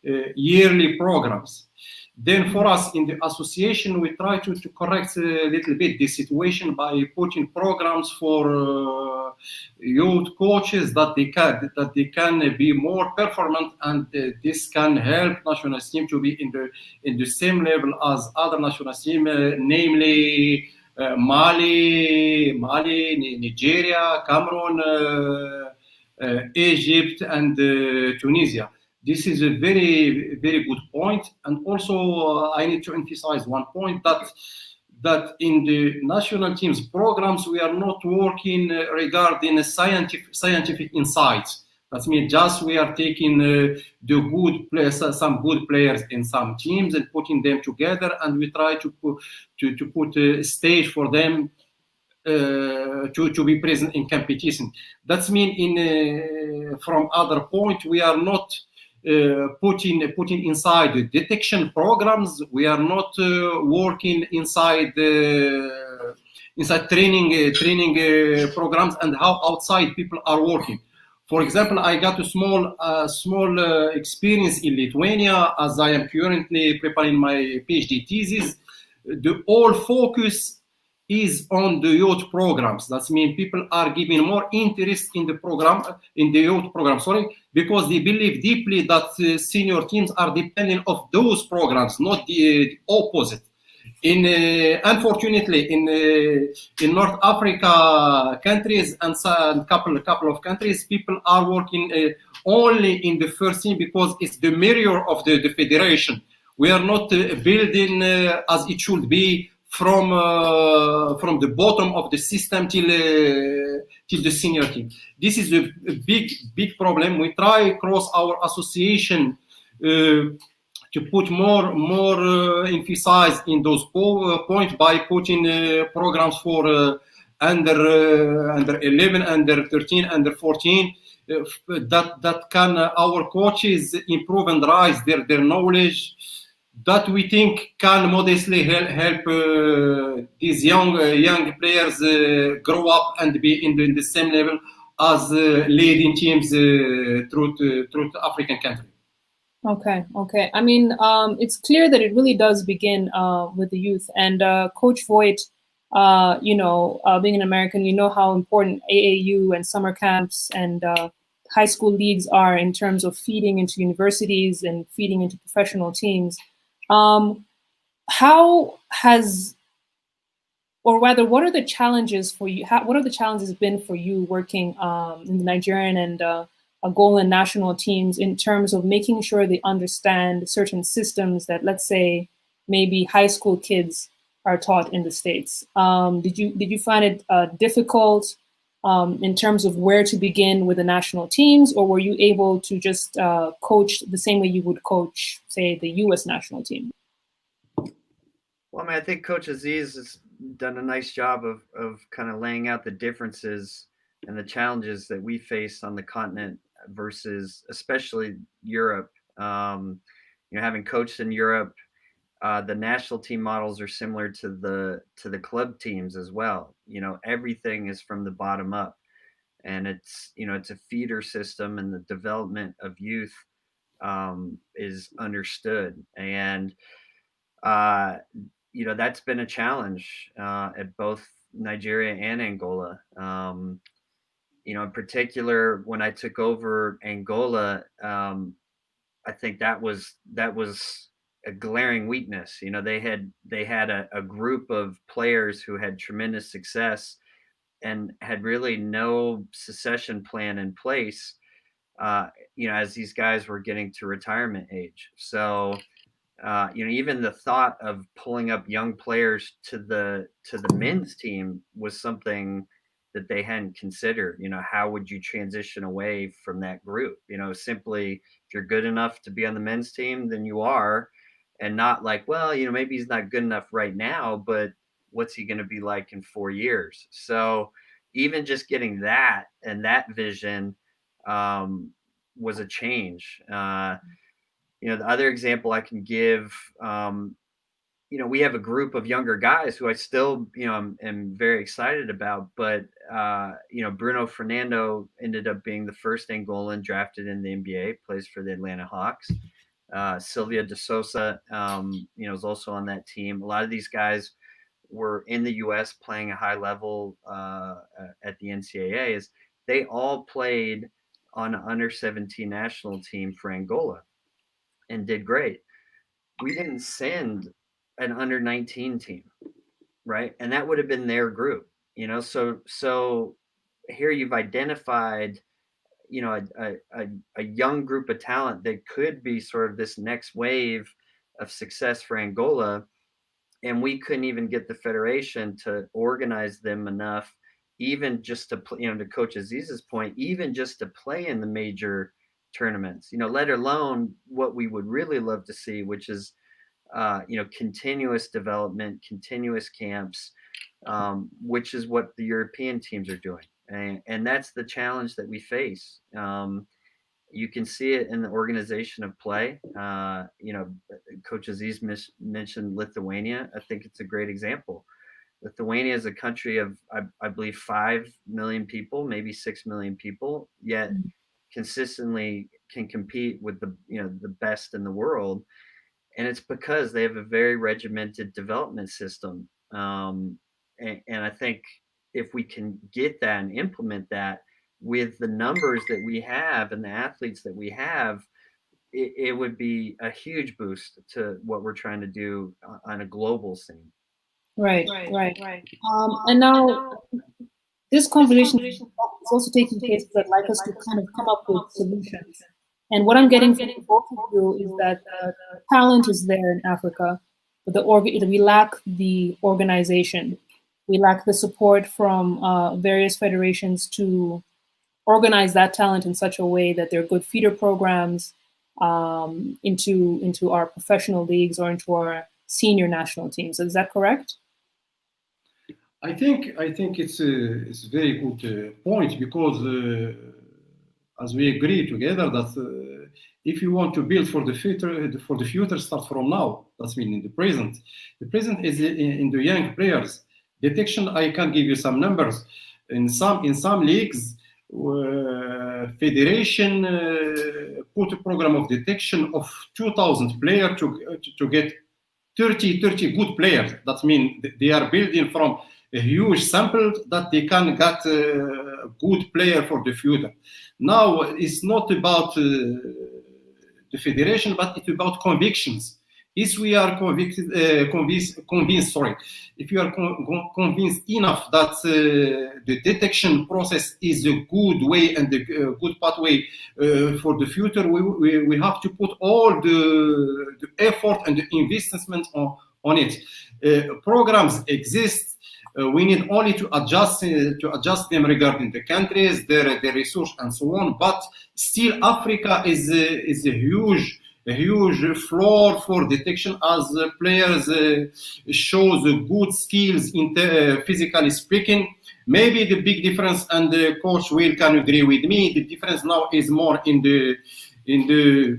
yearly programs. Then for us in the association, we try to correct a little bit the situation by putting programs for youth coaches that they can be more performant, and this can help national team to be in the same level as other national team, namely Mali, Nigeria, Cameroon, Egypt, and Tunisia. This is a very, very good point. And also, I need to emphasize one point, that in the national teams programs, we are not working regarding scientific insights. That means just we are taking the good players, some good players in some teams and putting them together, and we try to put a stage for them to be present in competition. That's mean in from other point we are not putting inside the detection programs. We are not working inside training programs and how outside people are working. For example, I got a small experience in Lithuania as I am currently preparing my PhD thesis. The whole focus is on the youth programs. That means people are giving more interest in the youth program, because they believe deeply that senior teams are dependent of those programs, not the opposite. Unfortunately, in North Africa countries and couple of countries, people are working only in the first team because it's the mirror of the federation. We are not building as it should be from the bottom of the system till the senior team. This is a big problem. We try across our association to put more emphasis in those points by putting programs for under 11, under 13, under 14. That can our coaches improve and rise their knowledge. That we think can modestly help these young players grow up and be in the same level as leading teams through the African country. Okay. I mean, it's clear that it really does begin with the youth. And Coach Voigt, being an American, you know how important AAU and summer camps and high school leagues are in terms of feeding into universities and feeding into professional teams. How has, or rather, what are the challenges for you? What are the challenges been for you working in the Nigerian and Angolan national teams in terms of making sure they understand certain systems that, let's say, maybe high school kids are taught in the States? Did you find it difficult in terms of where to begin with the national teams, or were you able to just coach the same way you would coach, say, the U.S. national team? Well, I mean, I think Coach Aziz has done a nice job of kind of laying out the differences and the challenges that we face on the continent versus especially Europe. Having coached in Europe, the national team models are similar to the club teams as well. Everything is from the bottom up, and it's a feeder system, and the development of youth is understood. And that's been a challenge at both Nigeria and Angola. In particular, when I took over Angola, I think that was a glaring weakness. They had a group of players who had tremendous success and had really no succession plan in place, as these guys were getting to retirement age. So, even the thought of pulling up young players to the men's team was something that they hadn't considered. How would you transition away from that group? Simply, if you're good enough to be on the men's team, then you are, and not like, well, maybe he's not good enough right now, but what's he going to be like in 4 years? So even just getting that and that vision was a change. The other example I can give, we have a group of younger guys who I still, am very excited about, but, Bruno Fernando ended up being the first Angolan drafted in the NBA, plays for the Atlanta Hawks. Silvia de Sousa, is also on that team. A lot of these guys were in the U.S. playing a high level at the NCAAs. They all played on an under 17 national team for Angola and did great. We didn't send an under 19 team, right? And that would have been their group, so here you've identified, a young group of talent that could be sort of this next wave of success for Angola. And we couldn't even get the federation to organize them enough even just to play, to Coach Aziz's point, even just to play in the major tournaments, let alone what we would really love to see, which is, continuous development, continuous camps, which is what the European teams are doing. And that's the challenge that we face. You can see it in the organization of play. Coach Aziz mentioned Lithuania. I think it's a great example. Lithuania is a country of, I believe, 5 million people, maybe 6 million people, yet consistently can compete with the best in the world. And it's because they have a very regimented development system. And I think if we can get that and implement that with the numbers that we have and the athletes that we have, it would be a huge boost to what we're trying to do on a global scene. Right. And now this conversation is also taking place because I'd like us to kind of come up with solutions. And what I'm getting from both of you is that the talent is there in Africa, but we lack the organization. We lack the support from various federations to organize that talent in such a way that there are good feeder programs into our professional leagues or into our senior national teams. Is that correct? I think it's a very good point, because as we agree together that if you want to build for the future, start from now. That's mean in the present. The present is in the young players. Detection, I can give you some numbers. In some leagues, federation put a program of detection of 2,000 players to get 30 good players. That means they are building from a huge sample that they can get a good player for the future. Now it's not about the federation, but it's about convictions. If we are convinced, if you are convinced enough that the detection process is a good way and a good pathway for the future, we have to put all the effort and the investment on it. Programs exist. We need only to adjust them regarding the countries, their resource, and so on. But still, Africa is a huge floor for detection, as players show the good skills in physically speaking. Maybe the big difference, and Coach Will can agree with me, the difference now is more in the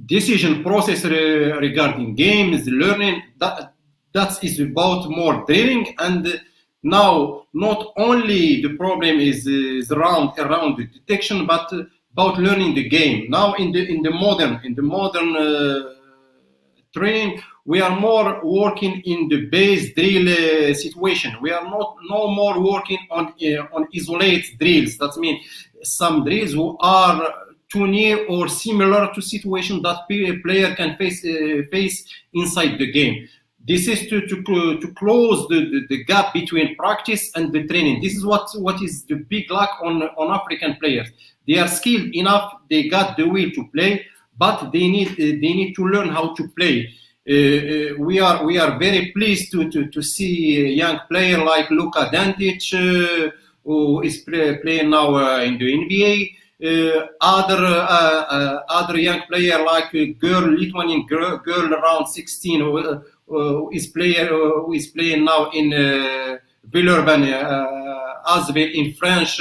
decision process regarding games, learning. That is about more drilling, and now not only the problem is around the detection, but about learning the game. Now in the modern training, we are more working in the base drill situation. We are no more working on isolated drills. That means some drills who are too near or similar to situation that a player can face inside the game. This is to close the gap between practice and the training. This is what is the big lack on African players. They are skilled enough, they got the will to play, but they need to learn how to play. We are very pleased to see a young player like Luka Doncic, who is playing now in the NBA. Other young player like Lithuanian girl around 16 who is playing now in Villeurbanne, Asvel in French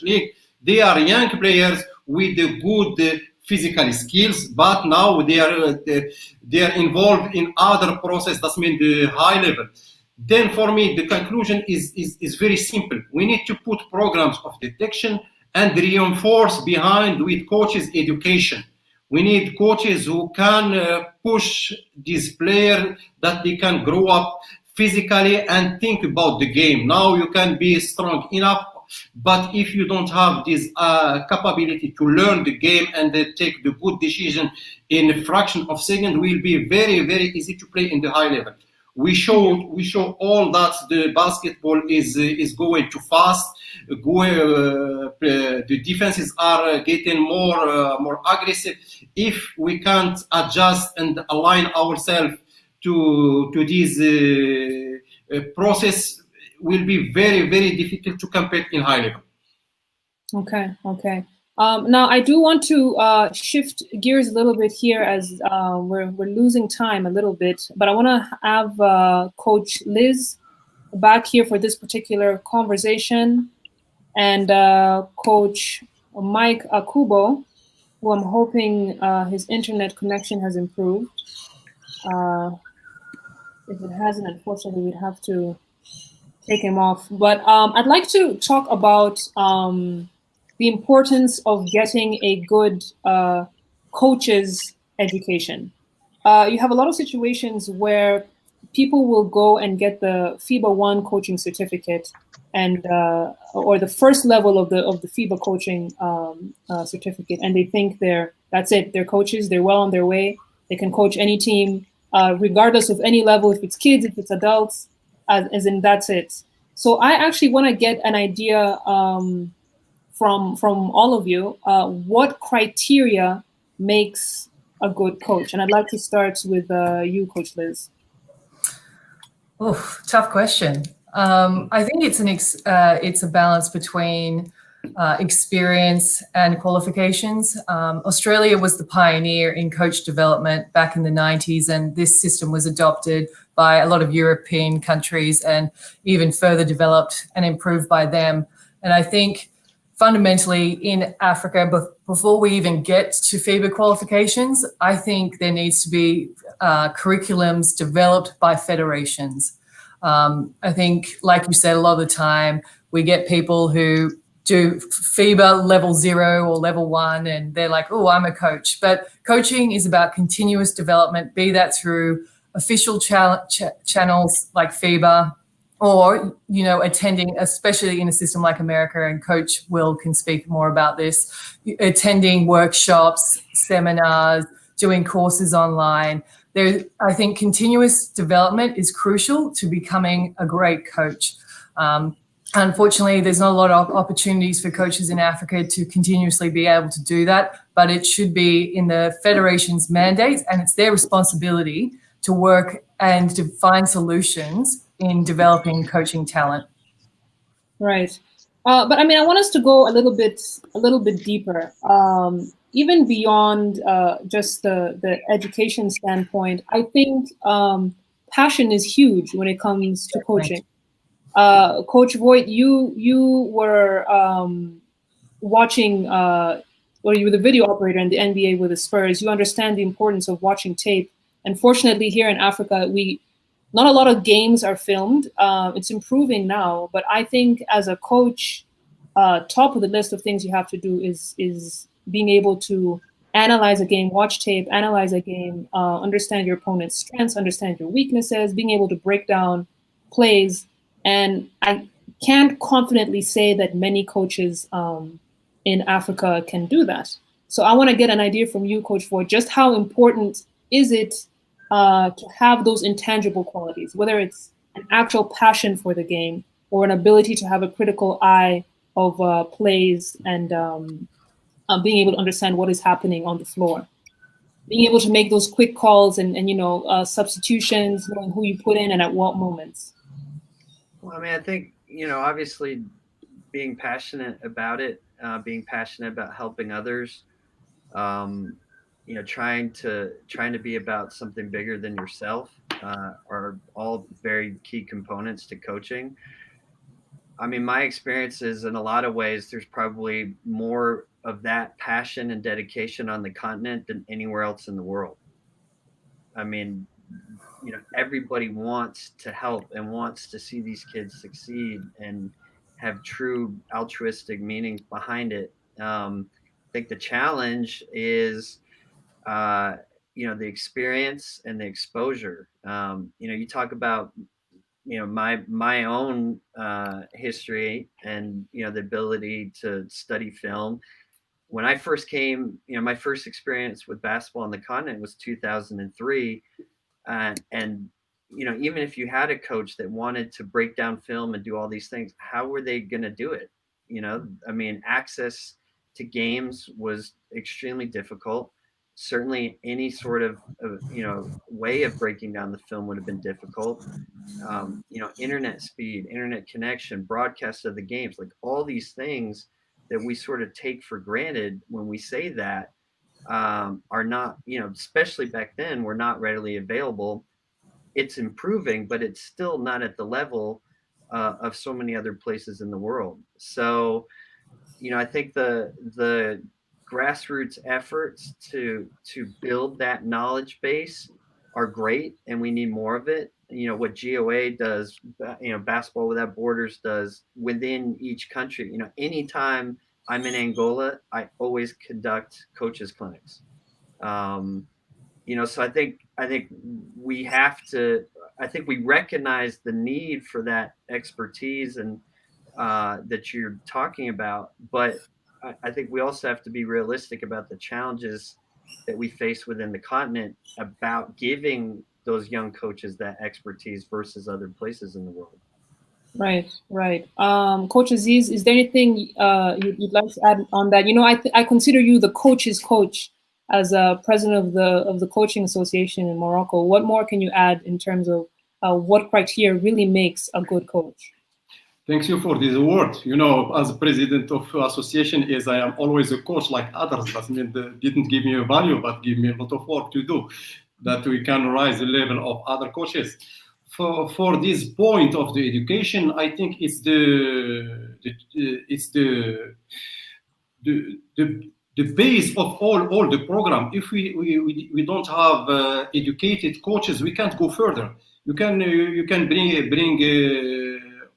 league. They are young players with the good physical skills, but now they are involved in other process. That means the high level. Then for me, the conclusion is very simple. We need to put programs of detection and reinforce behind with coaches' education. We need coaches who can push these players that they can grow up physically and think about the game. Now you can be strong enough, but if you don't have this capability to learn the game and take the good decision in a fraction of second, it will be very, very easy to play in the high level. We show all that the basketball is going too fast. The defenses are getting more aggressive. If we can't adjust and align ourselves to this process, will be very, very difficult to compete in high level. Okay. Now I do want to shift gears a little bit here, as we're losing time a little bit, but I want to have Coach Liz back here for this particular conversation, and Coach Mike Akubo, who I'm hoping his internet connection has improved. If it hasn't, unfortunately, we'd have to take him off. But I'd like to talk about the importance of getting a good coach's education. You have a lot of situations where people will go and get the FIBA 1 coaching certificate, and or the first level of the FIBA coaching certificate, and they think that's it. They're coaches. They're well on their way. They can coach any team, regardless of any level. If it's kids, if it's adults, as in that's it. So I actually want to get an idea from all of you, what criteria makes a good coach? And I'd like to start with you, Coach Liz. Oh, tough question. I think it's a balance between experience and qualifications. Australia was the pioneer in coach development back in the 90s, and this system was adopted by a lot of European countries and even further developed and improved by them. And I think fundamentally in Africa, before we even get to FIBA qualifications, I think there needs to be curriculums developed by federations. I think, like you said, a lot of the time we get people who do FIBA level 0 or level 1 and they're like, oh, I'm a coach. But coaching is about continuous development, be that through official channels like FIBA, or, you know, attending, especially in a system like America, and Coach Will can speak more about this, attending workshops, seminars, doing courses online. I think continuous development is crucial to becoming a great coach. Unfortunately, there's not a lot of opportunities for coaches in Africa to continuously be able to do that, but it should be in the federation's mandates, and it's their responsibility to work and to find solutions in developing coaching talent. Right. But I mean, I want us to go a little bit deeper, even beyond just the education standpoint. I think passion is huge when it comes to coaching. Coach Voigt, you were watching, or you were the video operator in the NBA with the Spurs. You understand the importance of watching tape. And fortunately, here in Africa, not a lot of games are filmed. It's improving now, but I think as a coach, top of the list of things you have to do is being able to analyze a game, watch tape, analyze a game, understand your opponent's strengths, understand your weaknesses, being able to break down plays. And I can't confidently say that many coaches in Africa can do that. So I want to get an idea from you, Coach Voigt, just how important is it to have those intangible qualities, whether it's an actual passion for the game or an ability to have a critical eye of plays and being able to understand what is happening on the floor, being able to make those quick calls and substitutions, knowing who you put in and at what moments. Well, I mean, I think, obviously being passionate about it, being passionate about helping others, trying to be about something bigger than yourself are all very key components to coaching. I mean, my experience is in a lot of ways, there's probably more of that passion and dedication on the continent than anywhere else in the world. I mean, everybody wants to help and wants to see these kids succeed and have true altruistic meanings behind it. I think the challenge is the experience and the exposure. You talk about, my own history and, the ability to study film. When I first came, my first experience with basketball on the continent was 2003. And even if you had a coach that wanted to break down film and do all these things, how were they going to do it? I mean, access to games was extremely difficult. certainly any sort of way of breaking down the film would have been difficult. Internet speed, internet connection, broadcast of the games, like all these things that we sort of take for granted when we say that, are not, especially back then, were not readily available. It's improving, but it's still not at the level of so many other places in the world. So, I think the grassroots efforts to build that knowledge base are great, and we need more of it. What GOA does, Basketball Without Borders does within each country. Anytime I'm in Angola, I always conduct coaches clinics. So I think we have to. I think we recognize the need for that expertise and that you're talking about, but I think we also have to be realistic about the challenges that we face within the continent about giving those young coaches that expertise versus other places in the world. Right. Coach Aziz, is there anything you'd like to add on that? I consider you the coach's coach as a president of the coaching association in Morocco. What more can you add in terms of what criteria really makes a good coach? Thank you for this award. As president of association, as I am always a coach like others, doesn't mean they didn't give me a value, but give me a lot of work to do, that we can rise the level of other coaches. For this point of the education, I think it's the base of all the program. If we don't have educated coaches, we can't go further. You can bring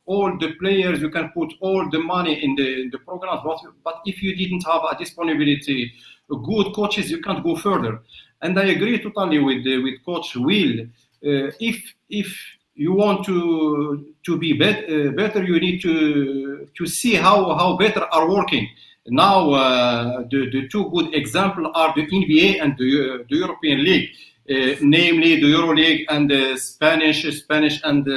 all the players, you can put all the money in the programs, but if you didn't have a disponibility, good coaches, you can't go further. And I agree totally with Coach Will. If you want to be better, you need to see how better are working. Now, the two good examples are the NBA and the European League, namely the Euro League and the Spanish and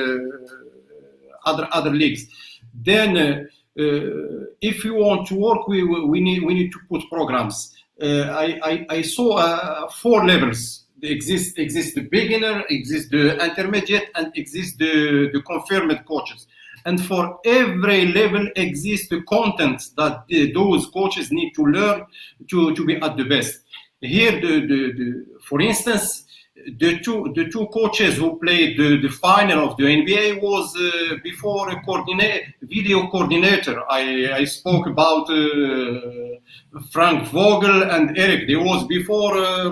other leagues. Then, if you want to work, we need to put programs. I saw 4 levels. Exist the beginner, exist the intermediate, and exist the confirmed coaches. And for every level exists the content that those coaches need to learn to be at the best. Here, for instance, the two coaches who played the final of the NBA was before a video coordinator. I spoke about Frank Vogel and Eric. They was before a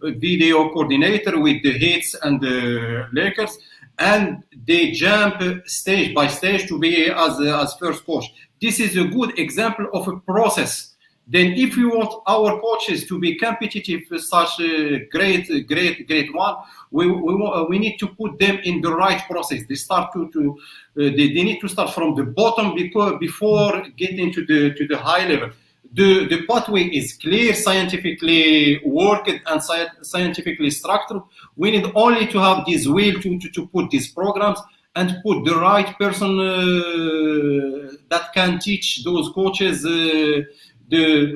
video coordinator with the Heat and the Lakers, and they jump stage by stage to be as first coach. This is a good example of a process. Then if you want our coaches to be competitive, such a great one, we need to put them in the right process. They start they need to start from the bottom before getting to the high level. The pathway is clear, scientifically worked and scientifically structured. We need only to have this will to put these programs and put the right person that can teach those coaches the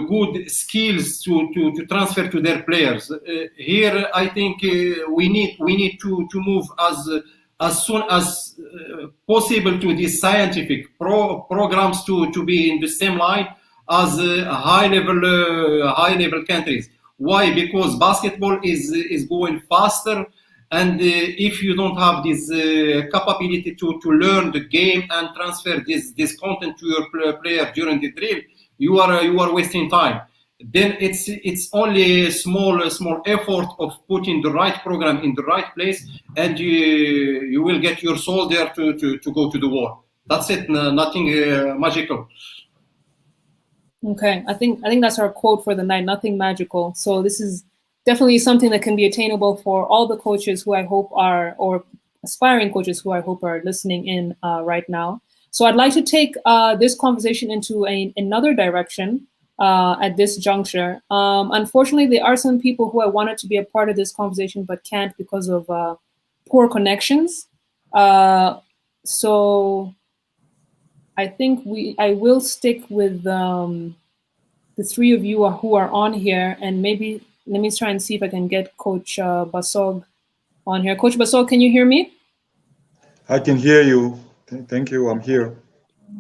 good skills to transfer to their players. Here, I think we need to move as soon as possible to these scientific programs to be in the same line as high level countries. Why? Because basketball is going faster, and if you don't have this capability to learn the game and transfer this content to your player during the drill, you are wasting time. Then it's only a small effort of putting the right program in the right place, and you will get your soldier to go to the war. That's it. Nothing magical. Okay, I think that's our quote for the night. Nothing magical. So this is definitely something that can be attainable for all the coaches who I hope are, or aspiring coaches who I hope are listening in right now. So I'd like to take this conversation into another direction at this juncture. Unfortunately, there are some people who I wanted to be a part of this conversation but can't because of poor connections. So I think I will stick with the three of you who are on here, and maybe let me try and see if I can get Coach Basog on here. Coach Basog, can you hear me? I can hear you. Thank you. I'm here.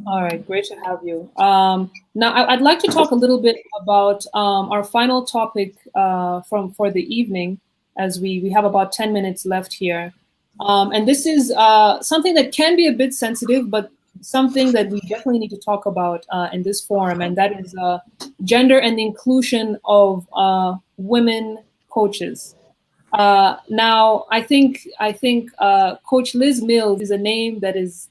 All right, great to have you. Now, I'd like to talk a little bit about our final topic for the evening, as we have about 10 minutes left here. And this is something that can be a bit sensitive, but something that we definitely need to talk about in this forum, and that is gender and the inclusion of women coaches. Now, I think Coach Liz Mills is a name that is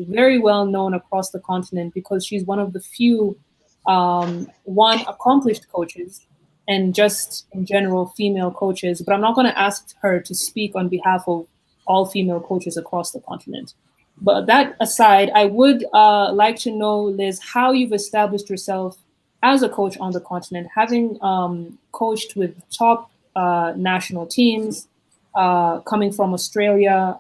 very well known across the continent, because she's one of the few accomplished coaches, and just in general female coaches. But I'm not going to ask her to speak on behalf of all female coaches across the continent. But that aside, I would like to know, Liz, how you've established yourself as a coach on the continent, having coached with top national teams, coming from Australia,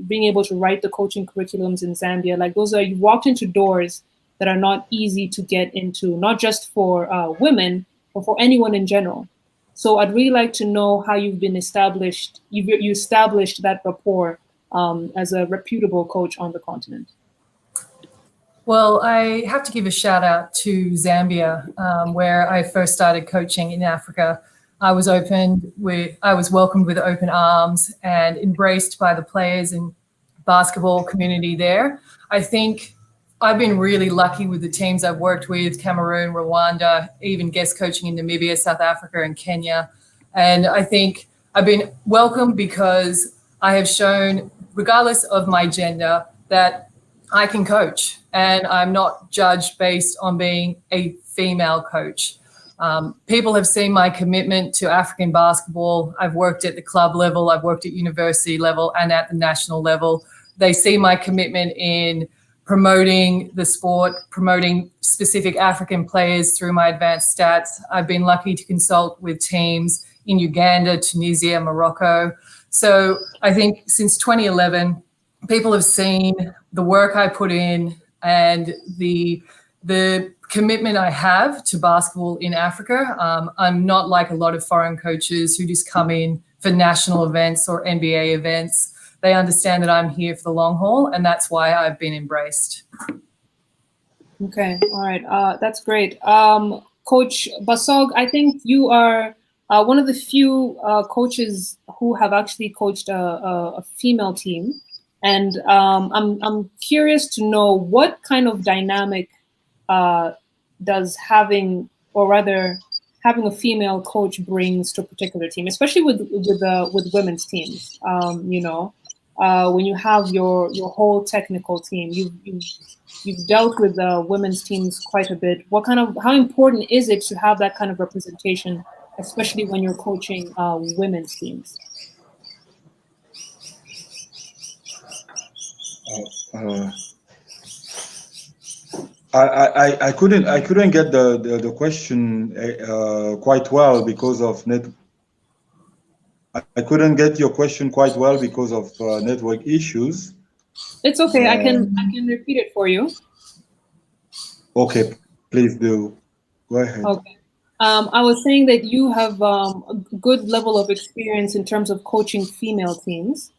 being able to write the coaching curriculums in Zambia. Like, you walked into doors that are not easy to get into, not just for women, but for anyone in general. So I'd really like to know how you've been established, you established that rapport as a reputable coach on the continent. Well, I have to give a shout out to Zambia, where I first started coaching in Africa. I was welcomed with open arms and embraced by the players and basketball community there. I think I've been really lucky with the teams I've worked with: Cameroon, Rwanda, even guest coaching in Namibia, South Africa, and Kenya. And I think I've been welcomed because I have shown, regardless of my gender, that I can coach, and I'm not judged based on being a female coach. People have seen my commitment to African basketball. I've worked at the club level, I've worked at university level and at the national level. They see my commitment in promoting the sport, promoting specific African players through my advanced stats. I've been lucky to consult with teams in Uganda, Tunisia, Morocco. So I think since 2011, people have seen the work I put in and the commitment I have to basketball in Africa. I'm not like a lot of foreign coaches who just come in for national events or NBA events. They understand that I'm here for the long haul, and that's why I've been embraced. Okay, all right, that's great. Coach Basog, I think you are one of the few coaches who have actually coached a female team. And I'm curious to know what kind of dynamic does having a female coach brings to a particular team, especially with women's teams. When you have your whole technical team, you've dealt with women's teams quite a bit. How important is it to have that kind of representation, especially when you're coaching women's teams? I couldn't get the question quite well because of I couldn't get your question quite well because of network issues. It's okay. I can repeat it for you. Okay, please do. Go ahead. Okay. I was saying that you have a good level of experience in terms of coaching female teams,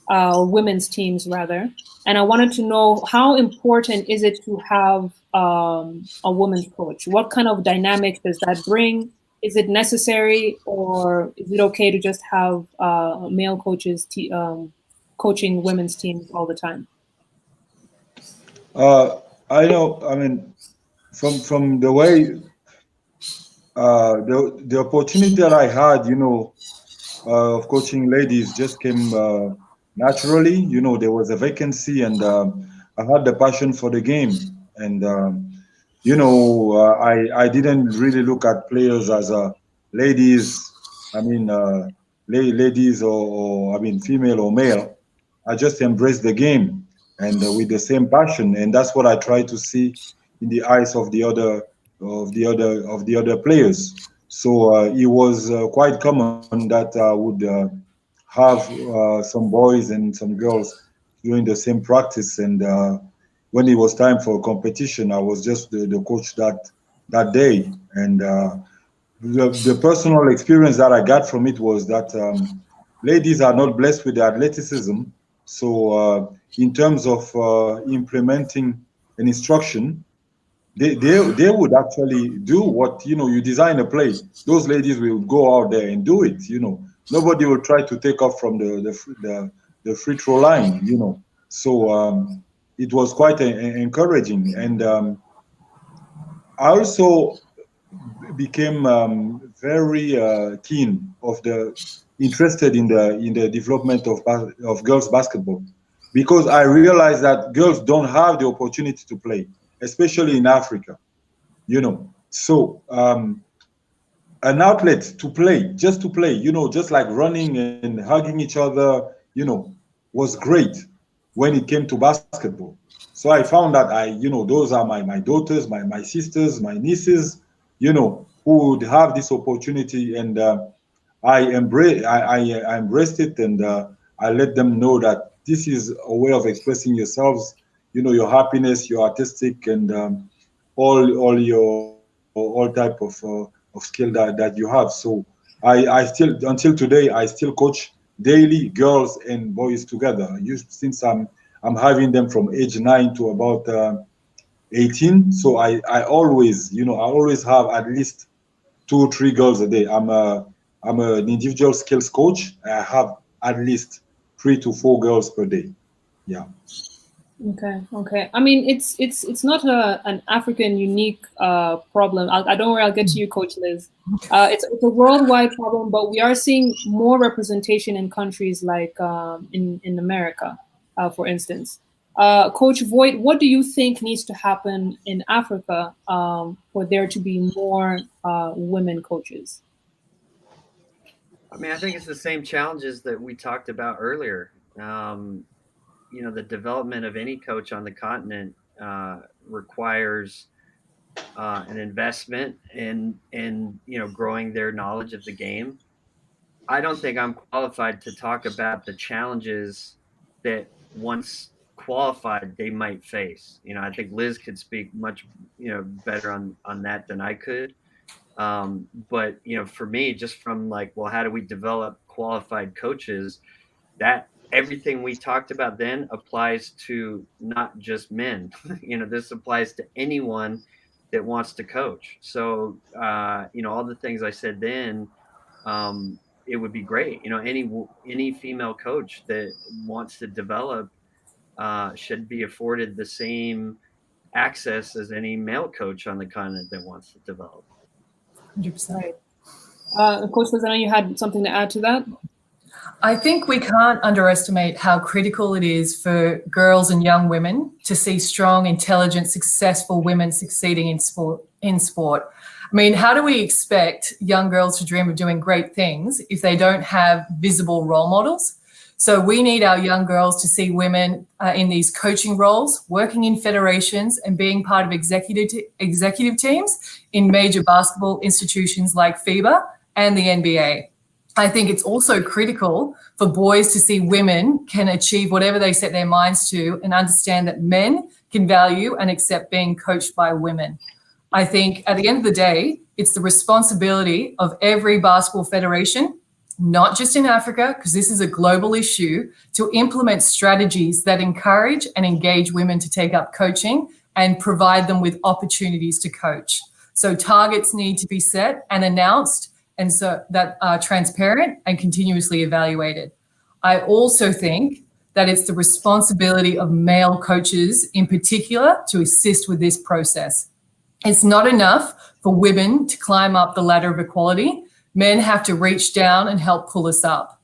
women's teams rather. And I wanted to know, how important is it to have a women's coach? What kind of dynamic does that bring? Is it necessary, or is it okay to just have male coaches coaching women's teams all the time? I know. I mean, from the way the opportunity that I had, of coaching ladies just came naturally. There was a vacancy, and I had the passion for the game, and I didn't really look at players as ladies. I mean, ladies or female or male. I just embraced the game, and with the same passion, and that's what I try to see in the eyes of the other players. So it was quite common that I would have some boys and some girls doing the same practice, and when it was time for competition, I was just the coach that that day. And the personal experience that I got from it was that ladies are not blessed with the athleticism. So in terms of implementing an instruction, they would actually do what, you design a play. Those ladies will go out there and do it. Nobody will try to take off from the free throw line. So it was quite encouraging. And I also became very keen interested in the development of girls basketball, because I realized that girls don't have the opportunity to play, especially in Africa, So an outlet to play, just like running and hugging each other, was great when it came to basketball. So I found that those are my daughters, my sisters, my nieces, who would have this opportunity, and I embraced it, and I let them know that this is a way of expressing yourselves, your happiness, your artistic, and all type of skill that you have. So I still, until today, I still coach daily girls and boys together. Since I'm having them from age 9 to about 18. So I always have at least 2 or 3 girls a day. I'm an individual skills coach. I have at least 3 to 4 girls per day. Yeah. Okay. I mean, it's not an African unique problem. I don't worry, I'll get to you, Coach Liz. It's a worldwide problem, but we are seeing more representation in countries like in America, for instance. Coach Voigt, what do you think needs to happen in Africa for there to be more women coaches? I mean, I think it's the same challenges that we talked about earlier. The development of any coach on the continent requires an investment in growing their knowledge of the game. I don't think I'm qualified to talk about the challenges that once qualified they might face. I think Liz could speak much better on that than I could. But for me, just from how do we develop qualified coaches, that everything we talked about then applies to not just men. This applies to anyone that wants to coach. So all the things I said then, it would be great. Any female coach that wants to develop should be afforded the same access as any male coach on the continent that wants to develop. 100%. Coach Liz, I know you had something to add to that. I think we can't underestimate how critical it is for girls and young women to see strong, intelligent, successful women succeeding in sport. I mean, how do we expect young girls to dream of doing great things if they don't have visible role models? So we need our young girls to see women in these coaching roles, working in federations and being part of executive teams in major basketball institutions like FIBA and the NBA. I think it's also critical for boys to see women can achieve whatever they set their minds to and understand that men can value and accept being coached by women. I think at the end of the day, it's the responsibility of every basketball federation, not just in Africa, because this is a global issue, to implement strategies that encourage and engage women to take up coaching and provide them with opportunities to coach. So targets need to be set and announced, and so that are transparent and continuously evaluated. I also think that it's the responsibility of male coaches in particular to assist with this process. It's not enough for women to climb up the ladder of equality. Men have to reach down and help pull us up.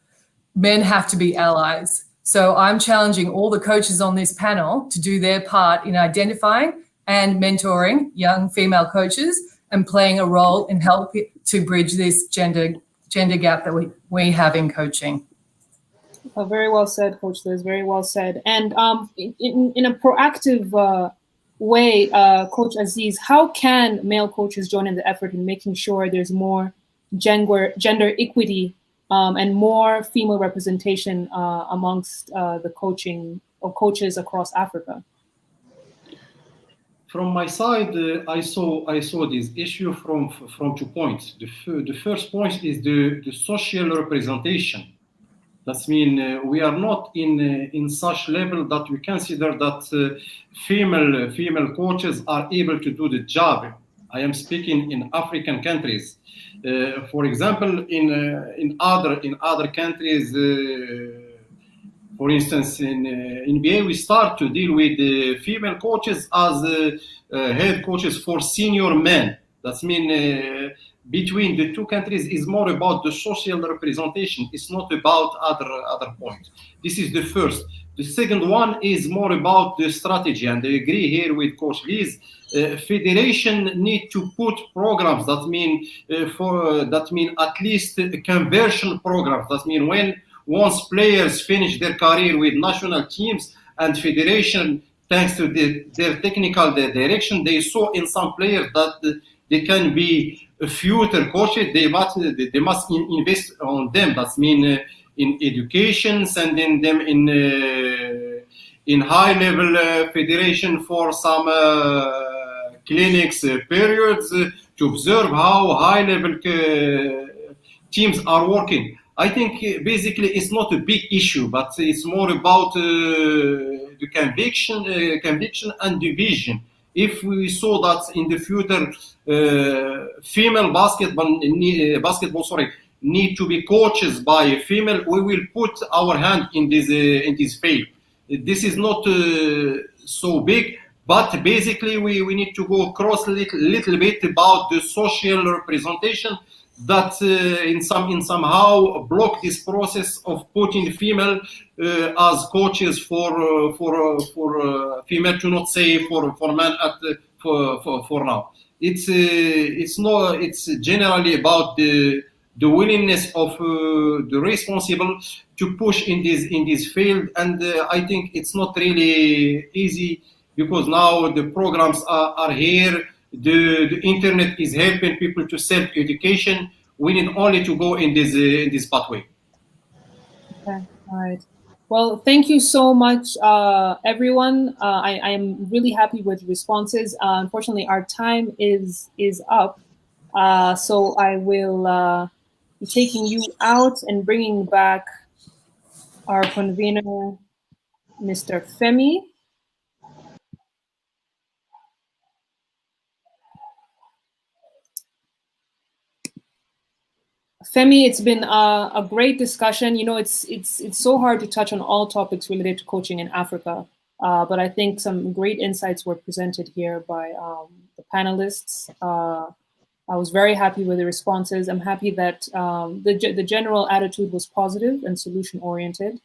Men have to be allies. So I'm challenging all the coaches on this panel to do their part in identifying and mentoring young female coaches and playing a role in helping to bridge this gender gap that we have in coaching. Oh, very well said, Coach Liz, very well said. And in a proactive way, Coach Aziz, how can male coaches join in the effort in making sure there's more gender equity and more female representation amongst the coaching or coaches across Africa? from my side, I saw this issue from 2 points. The first point is the social representation. That means we are not in such level that we consider that female coaches are able to do the job. I am speaking in African countries. For example, in other countries, for instance, in NBA, we start to deal with female coaches as head coaches for senior men. That means between the two countries is more about the social representation. It's not about other points. This is the first. The second one is more about the strategy, and I agree here with Coach Liz. Federation need to put programs that mean at least conversion programs. That mean once players finish their career with national teams and federation, thanks to their technical direction, they saw in some players that they can be future coaches. They must invest on them. That means in education, sending them in high level federation for some clinics periods to observe how high level teams are working. I think basically it's not a big issue, but it's more about the conviction and the vision. If we saw that in the future, female basketball need to be coaches by a female, we will put our hand in this field. This is not so big, but basically we need to go across a little bit about the social representation that in somehow block this process of putting female as coaches for female, to not say for men for now. It's generally about the willingness of the responsible to push in this field, and I think it's not really easy because now the programs are here. The internet is helping people to self-education. We need only to go in this pathway. Okay, all right. Well, thank you so much, everyone. I am really happy with responses. Unfortunately, our time is up, so I will be taking you out and bringing back our convener, Mr. Femi. Femi, it's been a great discussion. You know, it's so hard to touch on all topics related to coaching in Africa, but I think some great insights were presented here by the panelists. I was very happy with the responses. I'm happy that the general attitude was positive and solution-oriented.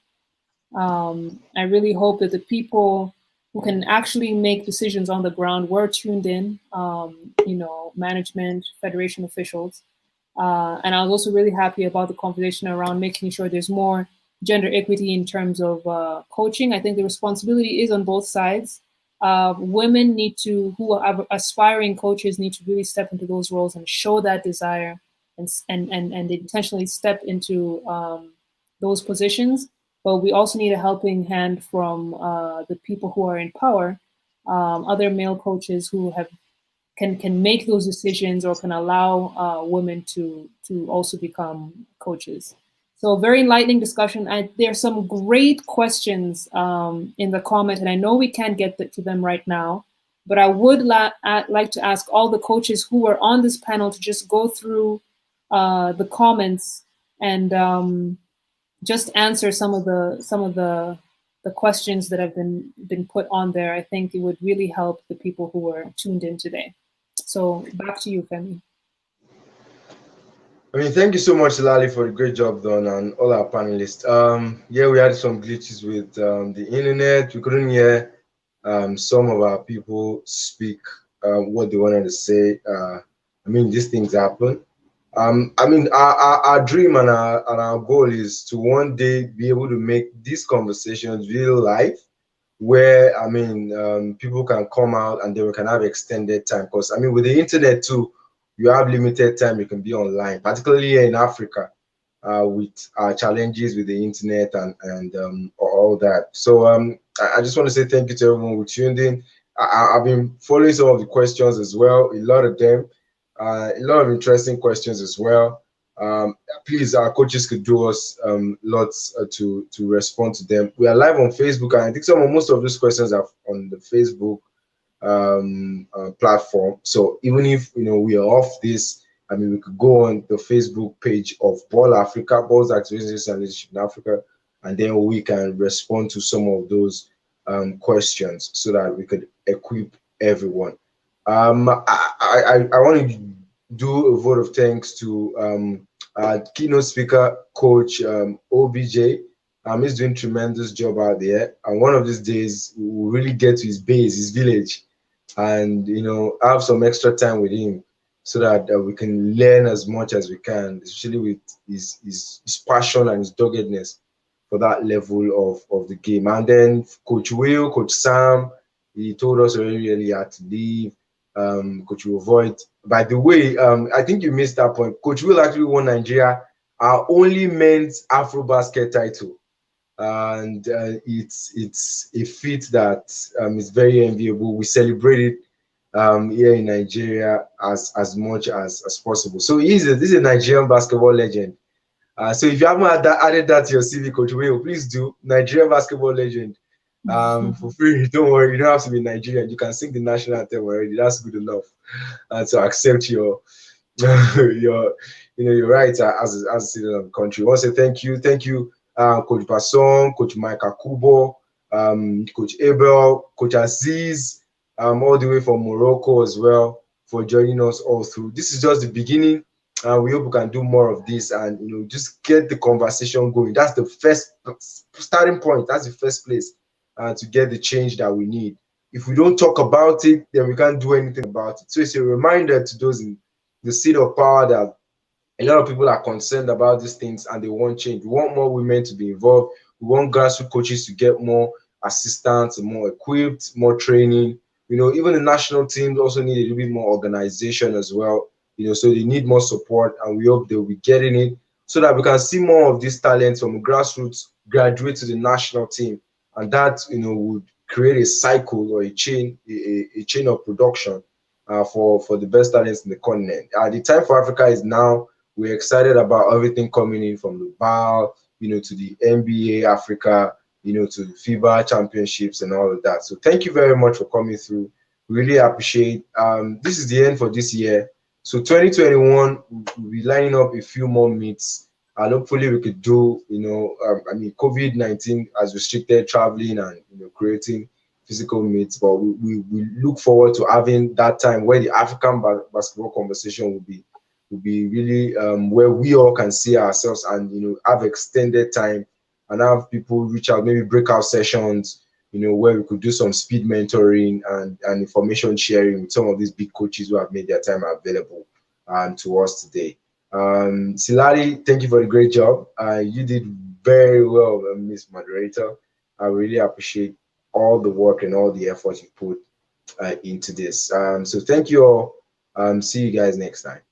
I really hope that the people who can actually make decisions on the ground were tuned in, you know, management, federation officials. And I was also really happy about the conversation around making sure there's more gender equity in terms of coaching. I think the responsibility is on both sides. Women need to, who are aspiring coaches, need to really step into those roles and show that desire and intentionally step into those positions. But we also need a helping hand from the people who are in power, other male coaches who can make those decisions or can allow women to also become coaches. So very enlightening discussion. There's some great questions in the comment, and I know we can't get to them right now, but I would like to ask all the coaches who were on this panel to just go through the comments and just answer some of the questions that have been put on there. I think it would really help the people who were tuned in today. So back to you, Femi. I mean, thank you so much, Lali, for the great job done, and all our panelists. Yeah, we had some glitches with the internet. We couldn't hear some of our people speak what they wanted to say. I mean, these things happen. I mean, our dream and our goal is to one day be able to make these conversations real life, where, I mean, people can come out and then we can have extended time. Because, I mean, with the internet too, you have limited time you can be online, particularly here in Africa, with our challenges with the internet and all that. So I just want to say thank you to everyone who tuned in. I've been following some of the questions as well, a lot of them, a lot of interesting questions as well. Please, our coaches could do us lots to respond to them. We are live on Facebook, and I think most of those questions are on the Facebook platform. So even if we are off this, I mean, we could go on the Facebook page of Ball Africa, Balls Activities and Leadership in Africa, and then we can respond to some of those questions so that we could equip everyone. I want to do a vote of thanks to keynote speaker, Coach OBJ. He's doing tremendous job out there, and one of these days we'll really get to his base, his village, and have some extra time with him so that we can learn as much as we can, especially with his passion and his doggedness for that level of the game. And then Coach Will, Coach Sam, he told us already he had to leave. Coach Will Voigt. By the way, I think you missed that point. Coach Will actually won Nigeria our only men's Afrobasket title, and it's a feat that is very enviable. We celebrate it here in Nigeria as much as possible. So this is a Nigerian basketball legend. So if you haven't added that to your CV, Coach Will, please do. Nigerian basketball legend. For free, don't worry, you don't have to be Nigerian. You can sing the national anthem already. That's good enough to accept your rights as a citizen of the country. I want to say thank you, Coach Basson, Coach Mike Akubo, Coach Abel, Coach Aziz, all the way from Morocco as well, for joining us all through. This is just the beginning. We hope we can do more of this and just get the conversation going. That's the first starting point. That's the first place to get the change that we need. If we don't talk about it, then we can't do anything about it. So it's a reminder to those in the seat of power that a lot of people are concerned about these things and they want change. We want more women to be involved. We want grassroots coaches to get more assistance, more equipped, more training. Even the national teams also need a little bit more organization as well. So they need more support, and we hope they'll be getting it so that we can see more of these talents from grassroots graduate to the national team, and that would create a cycle or a chain of production for the best talents in the continent. The time for Africa is now. We're excited about everything coming in from the BAL, to the NBA Africa, to the FIBA championships and all of that. So thank you very much for coming through. Really appreciate. This is the end for this year. So 2021, we'll be lining up a few more meets, and hopefully we could do, COVID-19 has restricted traveling and creating physical meets, but we look forward to having that time where the African basketball conversation will be really where we all can see ourselves and have extended time and have people reach out, maybe breakout sessions, where we could do some speed mentoring and information sharing with some of these big coaches who have made their time available to us today. Silari, thank you for the great job. You did very well, Miss Moderator. I really appreciate all the work and all the effort you put into this. So thank you all. See you guys next time.